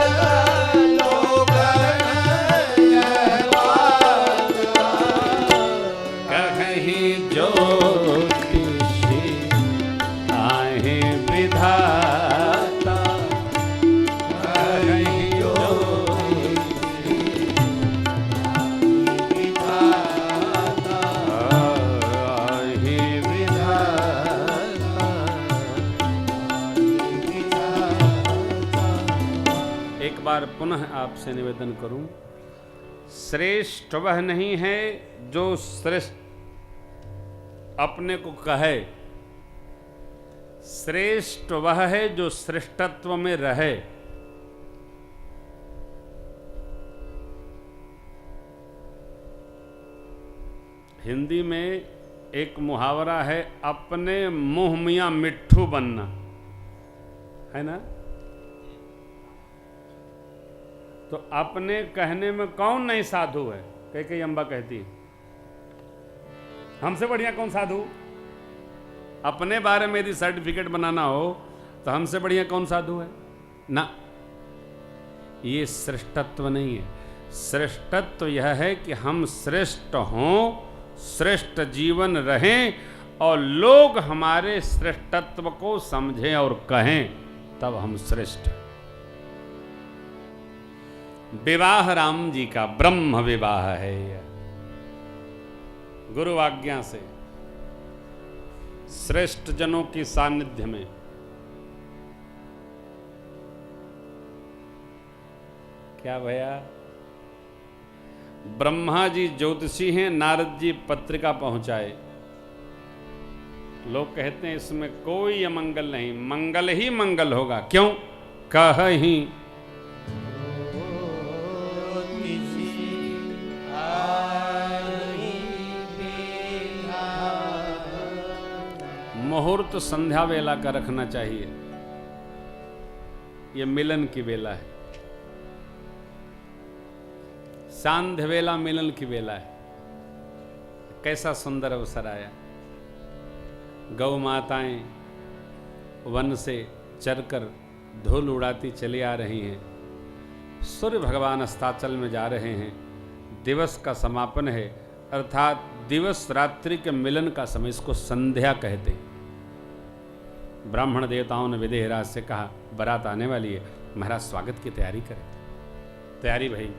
लोगन यह बाता, कहीं ज्योतिषी आहे विधाता, कहीं ज्योतिषी एक बार पुनः आपसे निवेदन करूं, श्रेष्ठ वह नहीं है जो श्रेष्ठ अपने को कहे, श्रेष्ठ वह है जो श्रेष्ठत्व में रहे। हिंदी में एक मुहावरा है, अपने मुंह मियां मिट्ठू बनना, है ना? तो अपने कहने में कौन नहीं साधु है? कई अम्बा कहती है, हमसे बढ़िया कौन साधु? अपने बारे में यदि सर्टिफिकेट बनाना हो तो हमसे बढ़िया कौन साधु है? ना, ये श्रेष्ठत्व नहीं है। श्रेष्ठत्व यह है कि हम श्रेष्ठ हों, श्रेष्ठ जीवन रहें और लोग हमारे श्रेष्ठत्व को समझें और कहें, तब हम श्रेष्ठ। विवाह राम जी का ब्रह्म विवाह है यह, गुरु आज्ञा से श्रेष्ठ जनों की सानिध्य में। क्या भैया? ब्रह्मा जी ज्योतिषी हैं, नारद जी पत्रिका पहुंचाए। लोग कहते हैं इसमें कोई अमंगल नहीं, मंगल ही मंगल होगा। क्यों? कहीं मुहूर्त संध्या वेला का रखना चाहिए। यह मिलन की वेला है, सांध्य वेला मिलन की वेला है। कैसा सुंदर अवसर आया। गौ माताएं वन से चरकर धूल उड़ाती चली आ रही हैं। सूर्य भगवान अस्ताचल में जा रहे हैं। दिवस का समापन है, अर्थात दिवस रात्रि के मिलन का समय, इसको संध्या कहते हैं। ब्राह्मण देवताओं ने विदेहराज से कहा, बारात आने वाली है, महाराज स्वागत की तैयारी करें। तैयारी भई।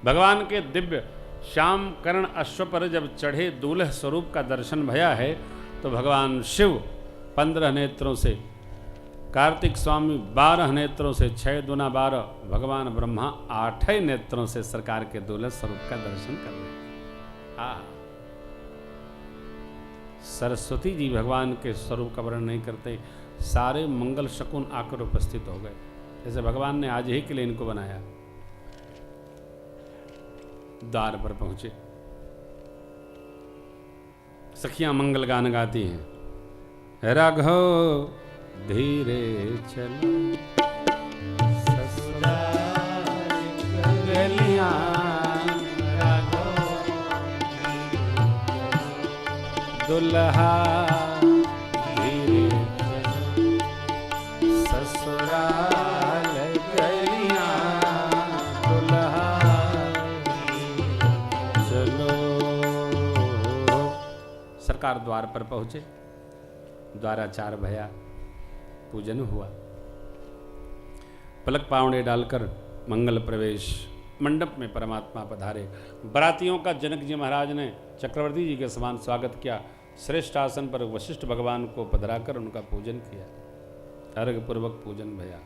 भगवान के दिव्य श्याम कर्ण अश्व पर जब चढ़े दूल्ह स्वरूप का दर्शन भया है, तो भगवान शिव 15 नेत्रों से कार्तिक स्वामी 12 नेत्रों से 6 दूना 12, भगवान ब्रह्मा 8 नेत्रों से सरकार के दुर्लभ स्वरूप का दर्शन कर रहे हैं। सरस्वती जी भगवान के स्वरूप का वर्णन नहीं करते, सारे मंगल शकुन आकर उपस्थित हो गए। जैसे भगवान ने आज ही के लिए इनको बनाया। द्वार पर पहुंचे, सखियां मंगल गान गाती हैं। राघव धीरे चलो ससुराल गलियां, दुल्हा धीरे चलो ससुराल गलियां, दुल्हा चलो। सरकार द्वार पर पहुंचे, द्वाराचार भया, पूजन हुआ। पलक पावड़े डालकर मंगल प्रवेश मंडप में परमात्मा पधारे। बरातियों का जनक जी महाराज ने चक्रवर्ती जी के समान स्वागत किया। श्रेष्ठ आसन पर वशिष्ठ भगवान को पधराकर उनका पूजन किया। अर्घ पूर्वक पूजन भया।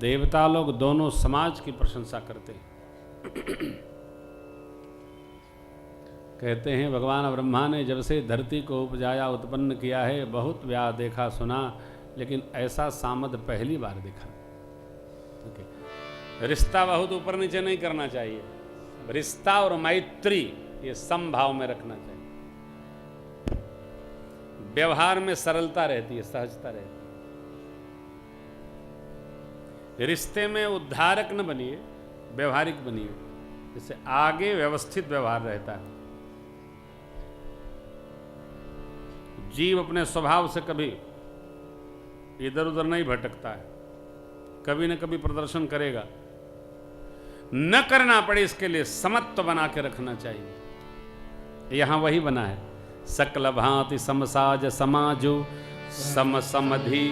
देवता लोग दोनों समाज की प्रशंसा करते हैं। कहते हैं भगवान ब्रह्मा ने जब से धरती को उपजाया उत्पन्न किया है, बहुत ब्याह देखा सुना, लेकिन ऐसा सामद पहली बार देखा। रिश्ता बहुत ऊपर नीचे नहीं करना चाहिए, रिश्ता और मैत्री ये समभाव में रखना चाहिए। व्यवहार में सरलता रहती है, सहजता रहती है। रिश्ते में उद्धारक न बनिए, व्यवहारिक बनिए, इससे आगे व्यवस्थित व्यवहार रहता है। जीव अपने स्वभाव से कभी इधर उधर नहीं भटकता है, कभी न कभी प्रदर्शन करेगा। न करना पड़े इसके लिए समत्व बना के रखना चाहिए। यहां वही बना है, सकल भांति समसाज समाजो सम समधि।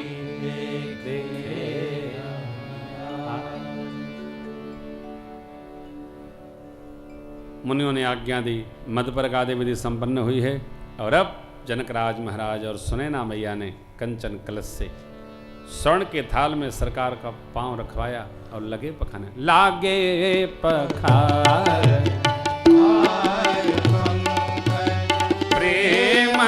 मुनियों ने आज्ञा दी, मधुपर आदि विधि संपन्न हुई है। और अब जनकराज महाराज और सुनैना मैया ने कंचन कलश से स्वर्ण के थाल में सरकार का पांव रखवाया और लगे पखाने। लागे पखार प्रेम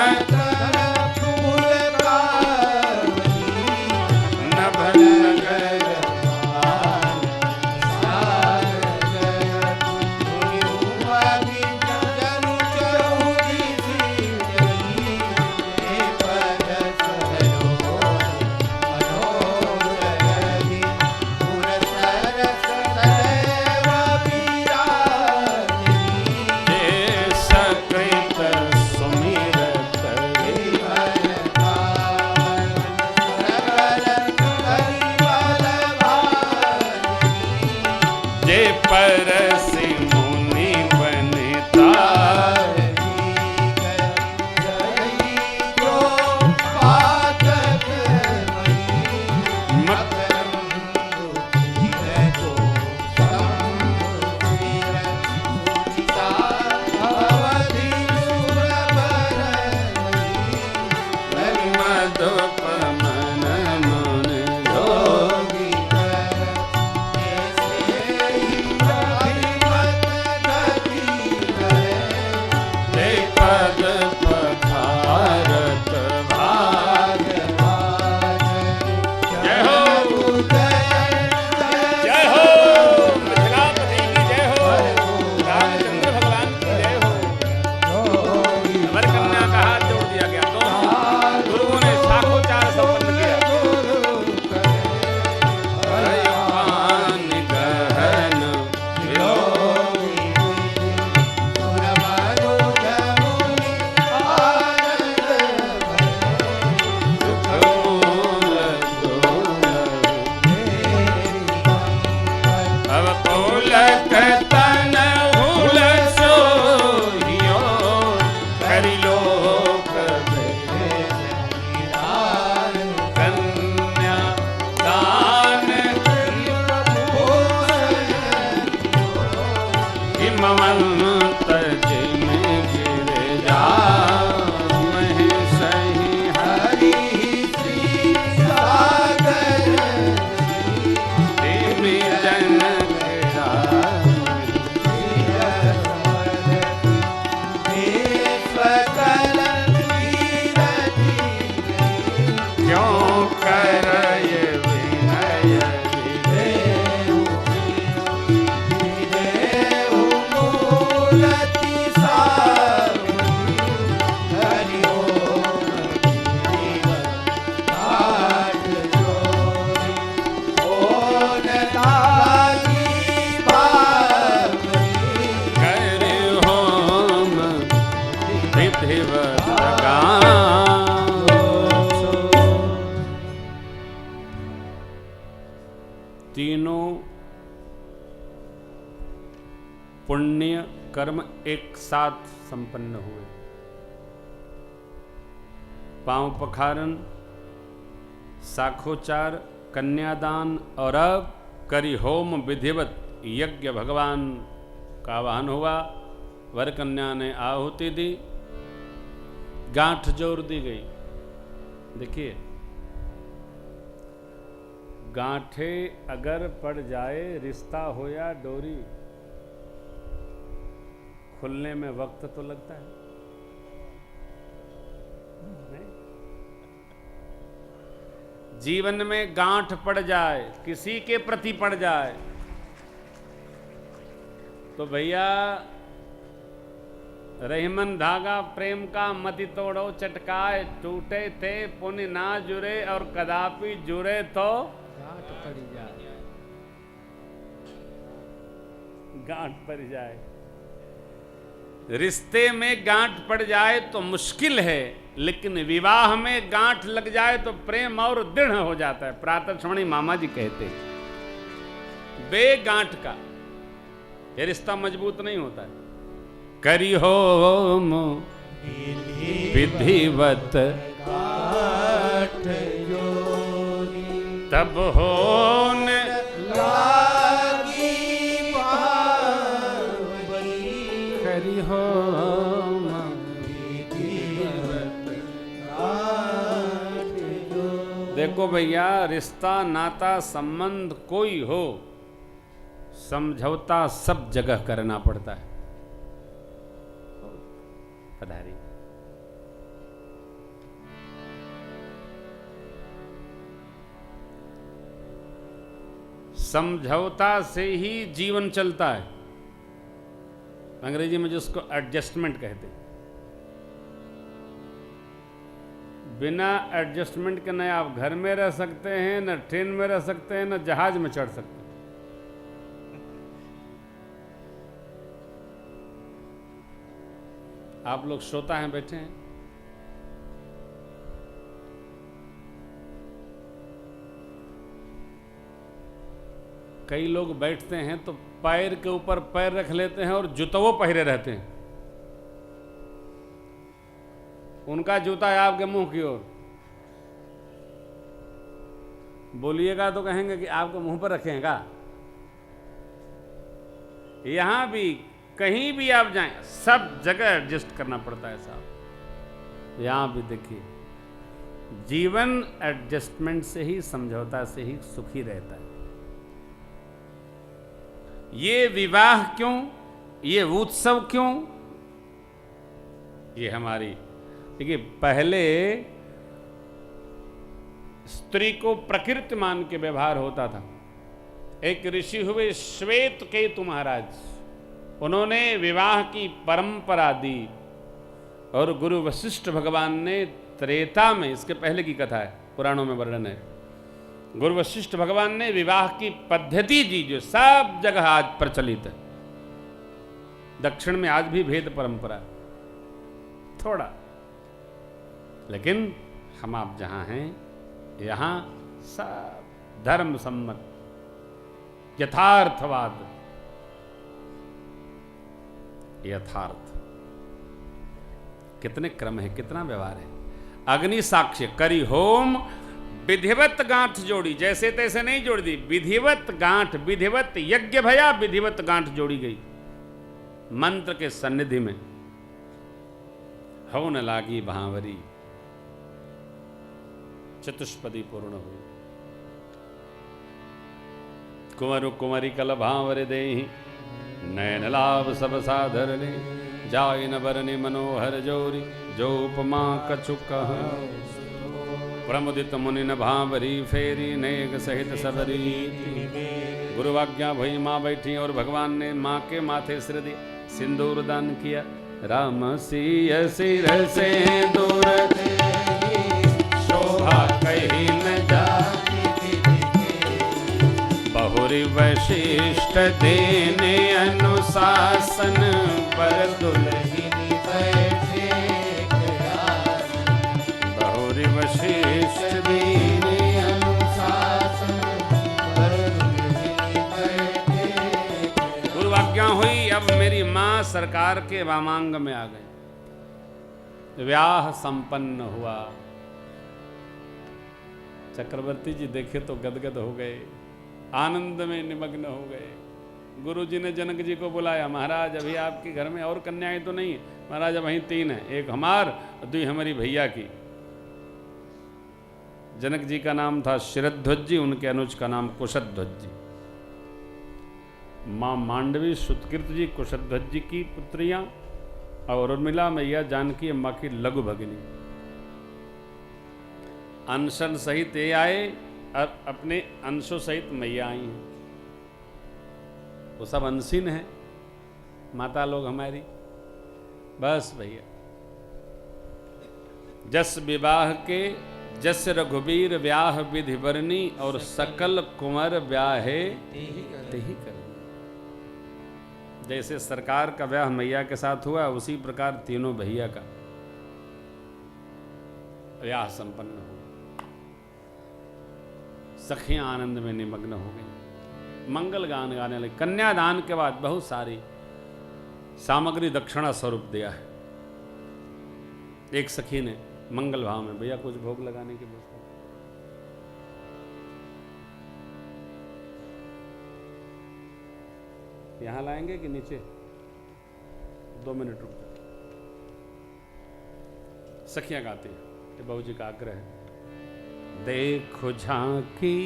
विधिवत गांठ। तीनों पुण्य कर्म एक साथ संपन्न हुए। पांव पखारन, साखोचार, कन्यादान और अब करी होम विधिवत यज्ञ भगवान का आवाहन हुआ। वर कन्या ने आहुति दी, गांठ जोड़ दी गई। देखिए, गांठे अगर पड़ जाए, रिश्ता हो या डोरी, खुलने में वक्त तो लगता है नहीं? जीवन में गांठ पड़ जाए, किसी के प्रति पड़ जाए, तो भैया रहीमन धागा प्रेम का मति तोड़ो चटकाए, टूटे थे पुण्य ना जुरे और कदापि जुरे तो गांठ पड़ जाए। गांठ पड़ जाए। रिश्ते में गांठ पड़ जाए तो मुश्किल है, लेकिन विवाह में गांठ लग जाए तो प्रेम और दृढ़ हो जाता है। प्रातःक्षमणी मामा जी कहते हैं, बे गांठ का ये रिश्ता मजबूत नहीं होता है। करी होम विधिवत गांठ जोड़ी, तब होने लागी पावनी। करी होम विधिवत गांठ जोड़ी। देखो भैया, रिश्ता नाता संबंध कोई हो, समझौता सब जगह करना पड़ता है। पधारी। समझौता से ही जीवन चलता है। अंग्रेजी में जिसको एडजस्टमेंट कहते हैं। बिना एडजस्टमेंट के न आप घर में रह सकते हैं, न ट्रेन में रह सकते हैं, न जहाज में चढ़ सकते हैं। आप लोग श्रोता हैं, बैठे हैं, कई लोग बैठते हैं तो पैर के ऊपर पैर रख लेते हैं और जूतों पहरे रहते हैं। उनका जूता है आपके मुंह की ओर। बोलिएगा तो कहेंगे कि आपके मुंह पर रखेगा। यहां भी कहीं भी आप जाएं, सब जगह एडजस्ट करना पड़ता है साहब। यहां भी देखिए, जीवन एडजस्टमेंट से ही, समझौता से ही सुखी रहता है। ये विवाह क्यों, ये उत्सव क्यों, ये हमारी, देखिए, पहले स्त्री को प्रकृति मान के व्यवहार होता था। एक ऋषि हुए श्वेत केतु महाराज, उन्होंने विवाह की परंपरा दी और गुरु वशिष्ठ भगवान ने त्रेता में, इसके पहले की कथा है, पुराणों में वर्णन है, गुरु वशिष्ठ भगवान ने विवाह की पद्धति दी जो सब जगह आज प्रचलित है। दक्षिण में आज भी भेद परंपरा थोड़ा, लेकिन हम आप जहां हैं, यहां सब धर्म सम्मत यथार्थवाद, यथार्थ। कितने क्रम है, कितना व्यवहार है। अग्नि साक्ष्य करी होम विधिवत गांठ जोड़ी, जैसे तैसे नहीं जोड़ दी, विधिवत गांठ, विधिवत यज्ञ भया, विधिवत गांठ जोड़ी गई मंत्र के सन्निधि में। हो न लागी भांवरी, चतुष्पदी पूर्ण हुई। कुंवर कुंवरी कल भांवर देहि, नैन लाभ सब साधरने, जाय न बरनि मनोहर जोरी, जो उपमा कछु कह। प्रमुदित मुनि न भांवरी फेरी, नेग सहित सबरी। गुरुवाज्ञा भई माँ बैठी और भगवान ने माँ के माथे सिर दिया, सिंदूर दान किया। राम सिय सिर से दूर शोभा कहीं न जाती, बहुरी वशिष्ठ देने अनुशासन पर दुल्हन बैठे। सरकार के वामांग में आ गए। व्याह संपन्न हुआ। चक्रवर्ती जी देखे तो गदगद हो गए, आनंद में निमग्न हो गए। गुरु जी ने जनक जी को बुलाया, महाराज अभी आपके घर में और कन्याएं तो नहीं? महाराज वहीं 3 हैं, एक हमार और 2 हमारी भैया की। जनक जी का नाम था शिरध्वज जी, उनके अनुज का नाम कुशध्वज जी। मां मांडवी सुतकीर्त जी कुशध्वज जी की पुत्रियां, और उर्मिला मैया जानकी अम्मा की लघु भगिनी। अनशन सहित ये आए और अपने अंशों सहित मैया आई हैं। वो सब अनसीन है माता लोग हमारी। बस भैया, जस विवाह के जस रघुबीर व्याह विधि बरनी, और सकल कुंवर ब्याहे तेहि कर। जैसे सरकार का ब्याह मैया के साथ हुआ, उसी प्रकार तीनों भैया का ब्याह संपन्न हुआ। सखियां आनंद में निमग्न हो गई, मंगल गान गाने लगे। कन्यादान के बाद बहुत सारी सामग्री दक्षिणा स्वरूप दिया है। एक सखी ने मंगल भाव में, भैया कुछ भोग लगाने की व्यवस्था। यहां लाएंगे कि नीचे? 2 मिनट रुक जाओ। सखियां गाती हैं, ये बाबू जी का आग्रह है। देखो झांकी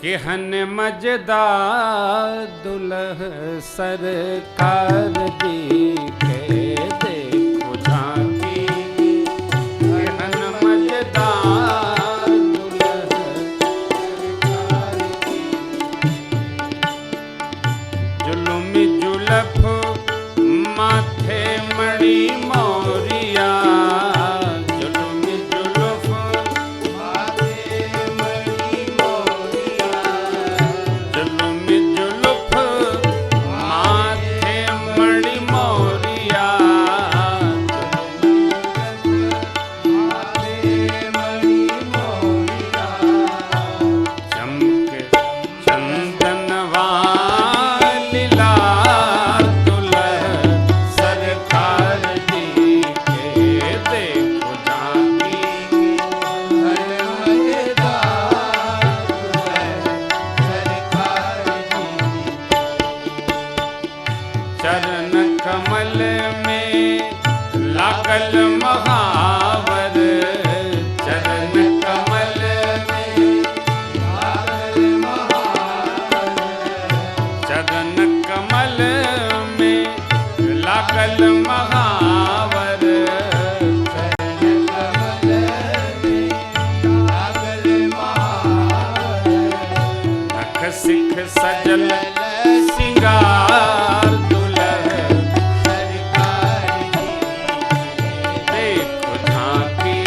केहन मजेदार दुल्ह सरकार जी के। देखो झांकी केहन मजेदार दुल्ह सरकार जी। जुलुम जुलफ माथे मणि मोरिया। सजल सिंगार दुल्ह सरकार जी। देखो झांकी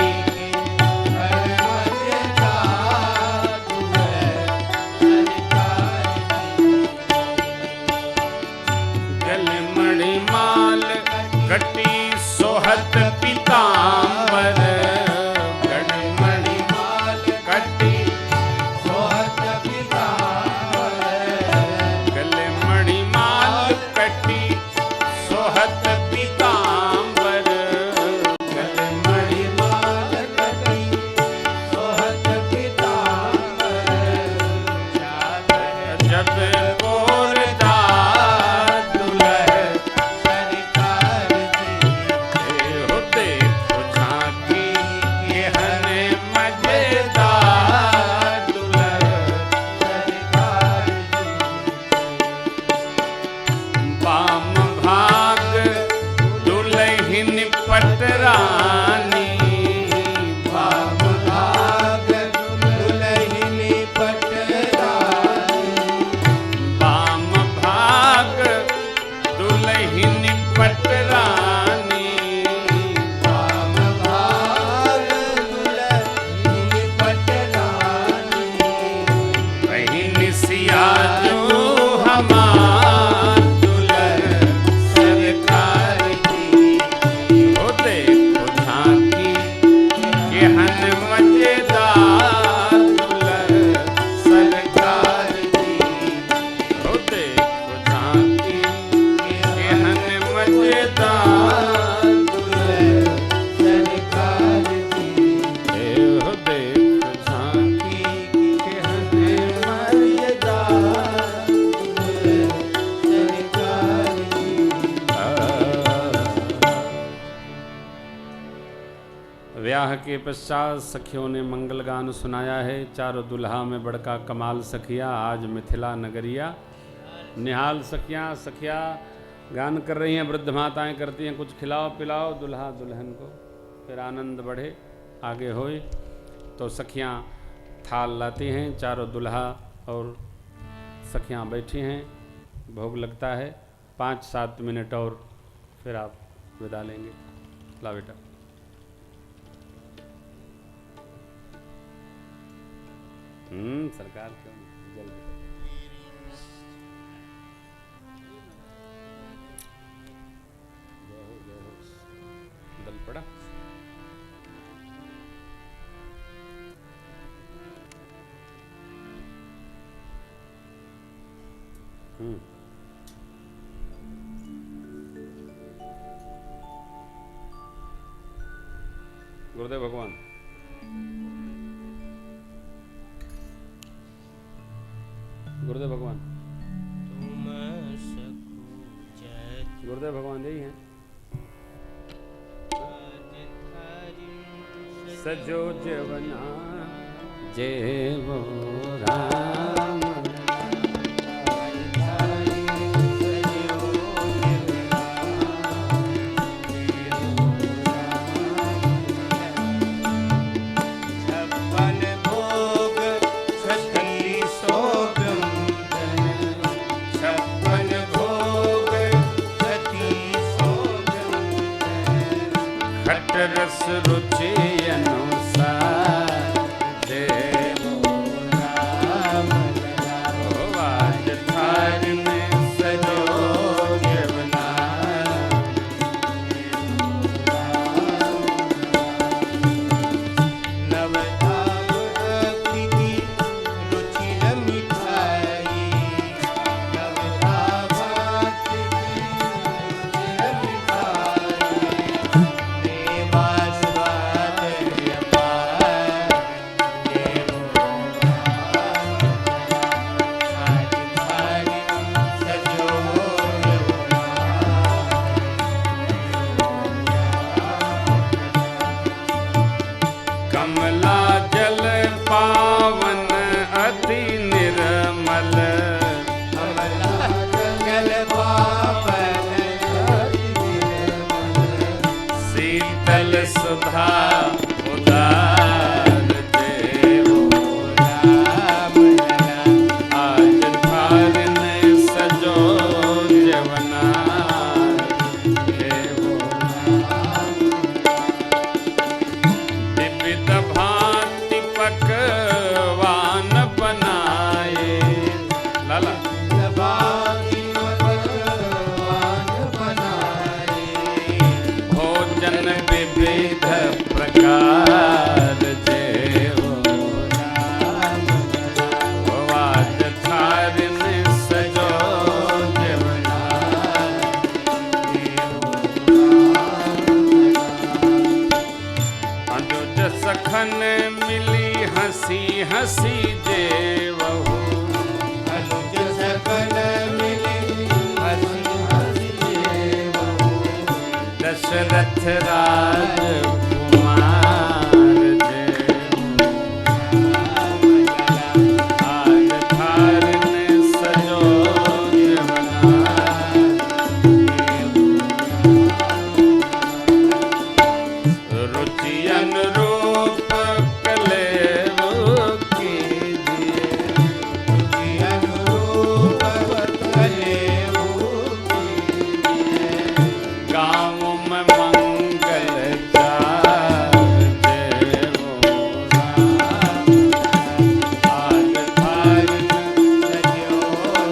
गले मणि माल कटी सोहत पीतांबर। दान सरकार की देव देख झांकी कहने मर्यादा सरकार की। ब्याह के पश्चात सखियों ने मंगल गान सुनाया है। चारों दुल्हा में बड़का कमाल सखिया आज मिथिला नगरिया। निहाल सखिया गान कर रही हैं, वृद्ध माताएं करती हैं कुछ खिलाओ पिलाओ दुल्हा दुल्हन को, फिर आनंद बढ़े आगे होए। तो सखियां थाल लाती हैं, चारों दुल्हा और सखियां बैठी हैं, भोग लगता है। 5-7 मिनट और फिर आप विदा लेंगे। ला बेटा। सरकार क्यों जल्दी दल पड़ा। गुरुदेव भगवान गुरुदेव भगवान गुरुदेव भगवान यही हैं। सजो जवना जेवो राम रस रुचि अनुसार देवो राम आज थार में सजो जवना नवधाम की रुचि न मिठाई नवधाम की रुचि न मिठाई कमला जल पावन अति निर्मल जल पावन शीतल सुधा उदार देवो राम आज थार में सजो जवना देवो विविध भांति पकवान बनाए लाला भोजन विविध प्रकार देवो राम आज थार में सजो जवना अनुज सखन मिली हंसी हंसी देवहु अनुज सकल मिली हंसी हंसी देवहु दशरथ राजकुमार देवो आज थार में सजो जवना रुचि अनुरूप कलेव कीजिए रुचि अनुरूप कलेवु कीजिए गाँव में मंगल चार देवो राम आज थार में सजो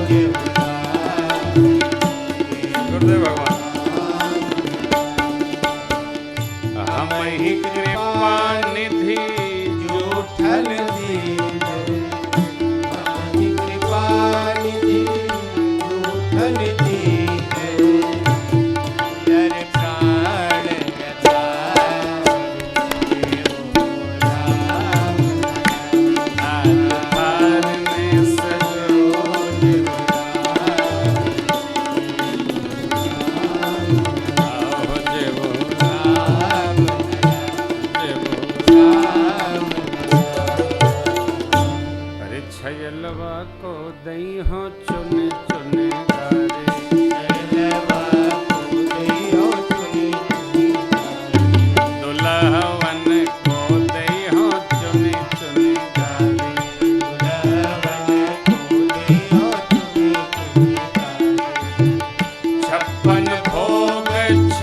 जवना गुरुदेव भगवान हम ही कृपा निधि जूठन दीजे हमारी कृपा निधि जूठन दीजे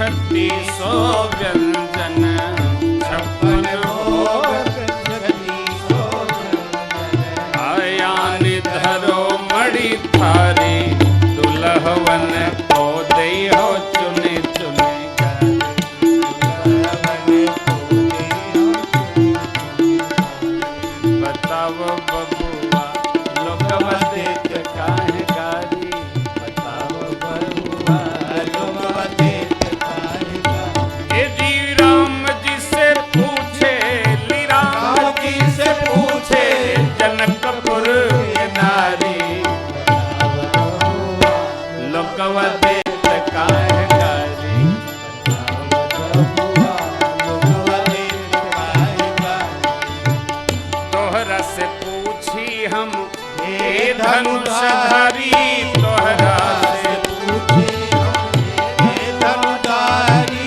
3600 व्यंजन 56 भोग आयानि धरो मणि थारी दुल्हवन को दई हो चुने चुने बताओ बबुआ लोगव देत काहे गारी बताओ बबुआ लोगव देत काहे गारी ए जी राम जी से पूछे ली राम जी से पूछे जनकपुर के नारी लोगव देत काहे गारी तोहरा से पूछी हम हे धनुषधारी तोहरा से पूछी हे धनुषधारी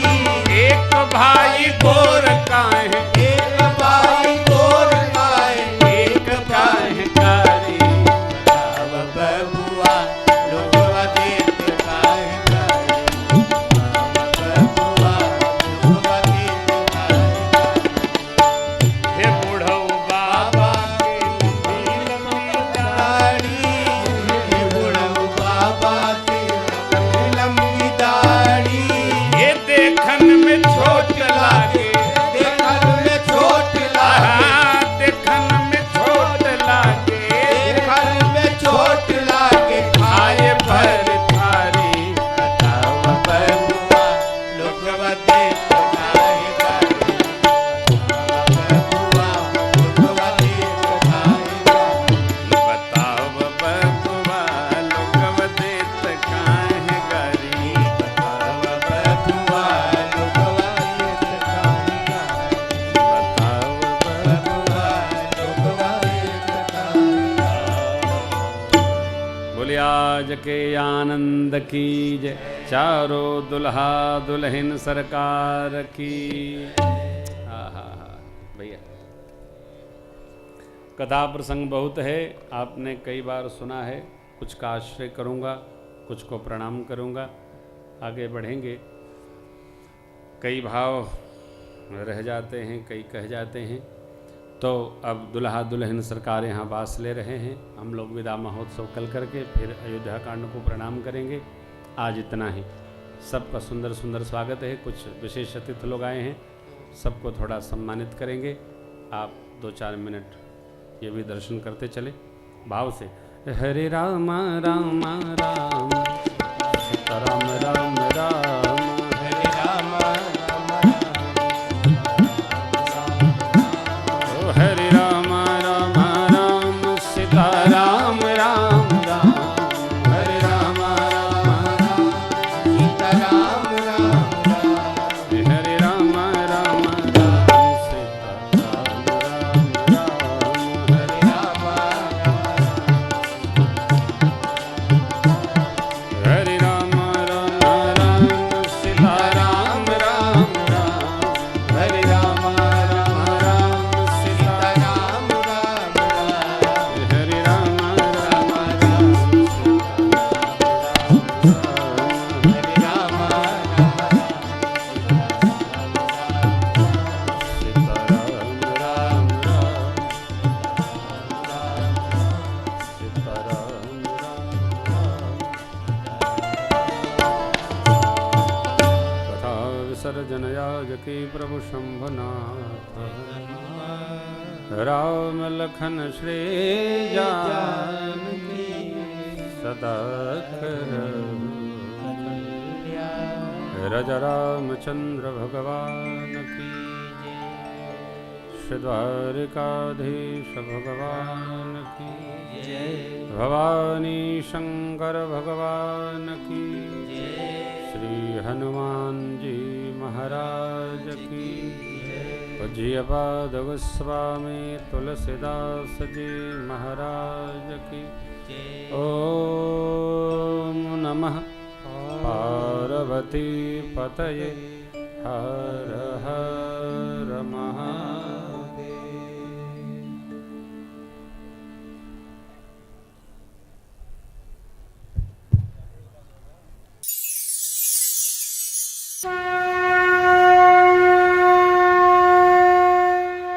एक भाई गोर काहे एक भाई गोर काहे एक काहे कारी बताव बबुआ लोगवा देत काहे कारी बबुआ लोगवा देत काहे हे बुढ़ऊ बाबा के लंबी दाढ़ी हे बुढ़ऊ बाबा के लंबी दाढ़ी ये देखन में छोट लागे देखन में छोट लागे देखन में छोट लागे देखन में छोट लागे खाए भर थारी बताओ बबुआ लोगवा देत काहे गारी बबुआ लोगवा देत काहे गारी बताओ बबुआ लोगवा देत काहे गारी बताओ बबुआ लोगवा देत काहे गारी बताओ बबुआ लोगवा देत काहे बोलिए आज के आनंद की जय चारों दुल्हा दुल्हन सरकार की भैया कथा प्रसंग बहुत है आपने कई बार सुना है कुछ का आश्रय करूंगा कुछ को प्रणाम करूंगा आगे बढ़ेंगे कई भाव रह जाते हैं कई कह जाते हैं तो अब दुल्हा दुल्हन सरकार यहाँ वास ले रहे हैं हम लोग विदा महोत्सव कल करके फिर अयोध्या कांड को प्रणाम करेंगे आज इतना ही सबका सुंदर सुंदर स्वागत है कुछ विशेष अतिथि लोग आए हैं सबको थोड़ा सम्मानित करेंगे आप 2-4 मिनट ये भी दर्शन करते चले भाव से हरे राम राम राम सीताराम राम राम हरे राम राम राम हरे राम राम राम सीताराम राम राम हरे राम राम राम सीताराम राम राम हरे राम राम राम सीताराम राम राम हरे राम हरे राम राम राम सीताराम राम राम हरे राम राम राम सीताराम राम राम हरे राम राम राम हरे राम सीताराम राम राम सीताराम राम कथा विसर्जन याजकी प्रभु शंभनाथ राम लखन श्री जानकी सदा रज रामचंद्र भगवान की श्री द्वारिकाधीश भगवान की भवानी शंकर भगवान की श्री हनुमान जी महाराज की पूज्यपाद गोस्वामी तुलसीदास जी महाराज की ओम नमः पार्वती पतये हर हर महादेव।